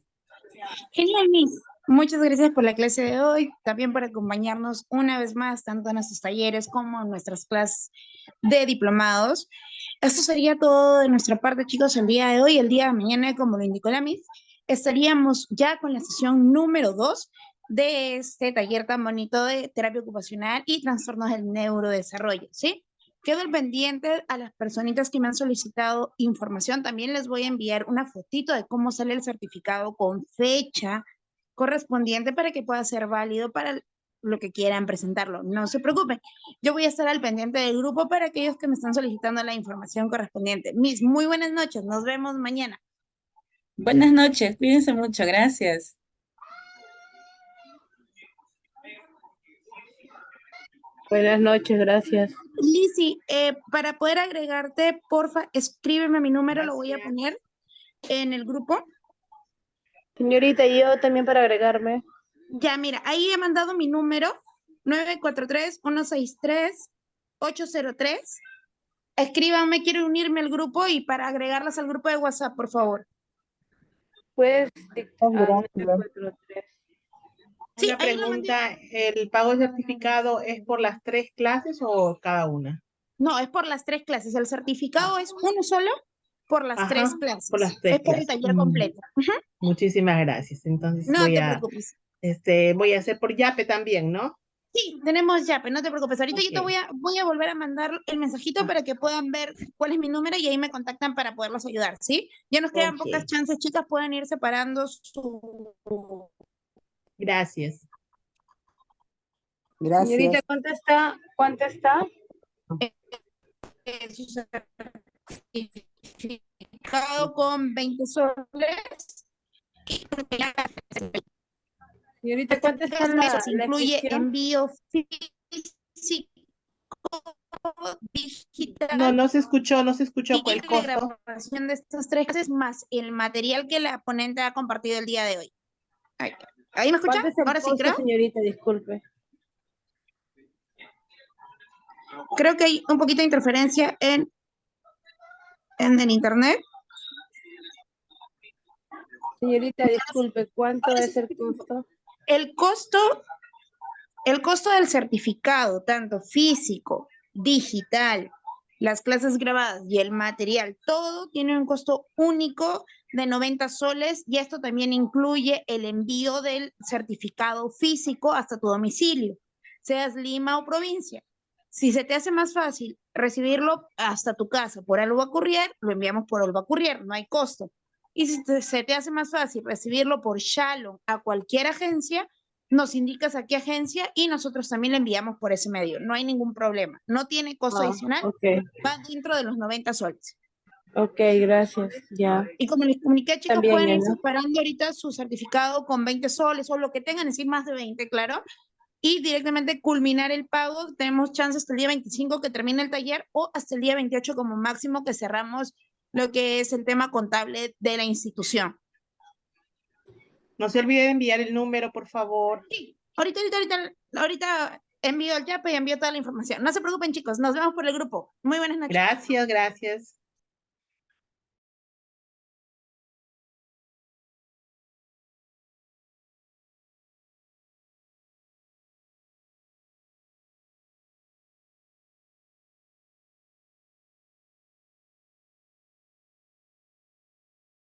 Genial, Miss. Muchas gracias por la clase de hoy, también por acompañarnos una vez más, tanto en nuestros talleres como en nuestras clases de diplomados. Esto sería todo de nuestra parte, chicos, el día de hoy. El día de mañana, como lo indicó la Miss, estaríamos ya con la sesión número 2 de este taller tan bonito de terapia ocupacional y trastornos del neurodesarrollo, ¿sí? Quedo al pendiente a las personitas que me han solicitado información. También les voy a enviar una fotito de cómo sale el certificado con fecha correspondiente para que pueda ser válido para lo que quieran presentarlo. No se preocupen. Yo voy a estar al pendiente del grupo para aquellos que me están solicitando la información correspondiente. Miss, muy buenas noches. Nos vemos mañana. Buenas noches. Cuídense mucho. Gracias. Buenas noches, gracias. Lizzy, para poder agregarte, porfa, escríbeme mi número, lo voy a poner en el grupo. Señorita, y yo también para agregarme. Ya, mira, ahí he mandado mi número, 943-163-803. Escríbanme, quiero unirme al grupo y para agregarlas al grupo de WhatsApp, por favor. Puedes dictar Gracias. 943. Sí, Una ahí lo mandé. pregunta, ¿el pago de certificado es por las 3 clases o cada una? No, es por las 3 clases. El certificado es uno solo por las 3 clases. Por las 3 Es por el clases. taller completo. Muchísimas gracias. Entonces No te preocupes. voy a hacer por Yape también, ¿no? Sí, tenemos Yape, no te preocupes. Ahorita yo te Ok. voy a volver a mandar el mensajito para que puedan ver cuál es mi número y ahí me contactan para poderlos ayudar, ¿sí? Ya nos quedan Ok. pocas chances, chicas, pueden ir separando su Gracias. Señorita, Gracias. ¿cuánto está? ¿Cuánto está? su certificado con 20 soles. Señorita, ¿cuánto está Se la incluye inscripción? envío físico, digital No se escuchó y el la costo. grabación de estos 3 clases más el material que la ponente ha compartido el día de hoy. ¿Ahí me escucha? ¿Cuánto es el Ahora sí, costo, señorita? Disculpe. creo que hay un poquito de interferencia en el internet. Señorita, disculpe, ¿cuánto Ahora es sí, el costo? el costo del certificado, tanto físico, digital, las clases grabadas y el material, todo tiene un costo único de 90 soles y esto también incluye el envío del certificado físico hasta tu domicilio, seas Lima o provincia. Si se te hace más fácil recibirlo hasta tu casa por Alba Courier, lo enviamos por Alba Courier, no hay costo. Y si se te hace más fácil recibirlo por Shalom a cualquier agencia, nos indicas a qué agencia y nosotros también le enviamos por ese medio. No hay ningún problema. No tiene costo adicional. Ok, Va dentro de los 90 soles. ok, gracias, ya. Y como les comuniqué, chicos, También, pueden ir ¿no? separando ahorita su certificado con 20 soles o lo que tengan, en sí más de 20, claro. y directamente culminar el pago. Tenemos chance hasta el día 25 que termine el taller o hasta el día 28 como máximo que cerramos lo que es el tema contable de la institución. No se olvide de enviar el número, por favor. Sí, ahorita envío el YAPE y envío toda la información. No se preocupen, chicos, nos vemos por el grupo. Muy buenas noches. Gracias, gracias.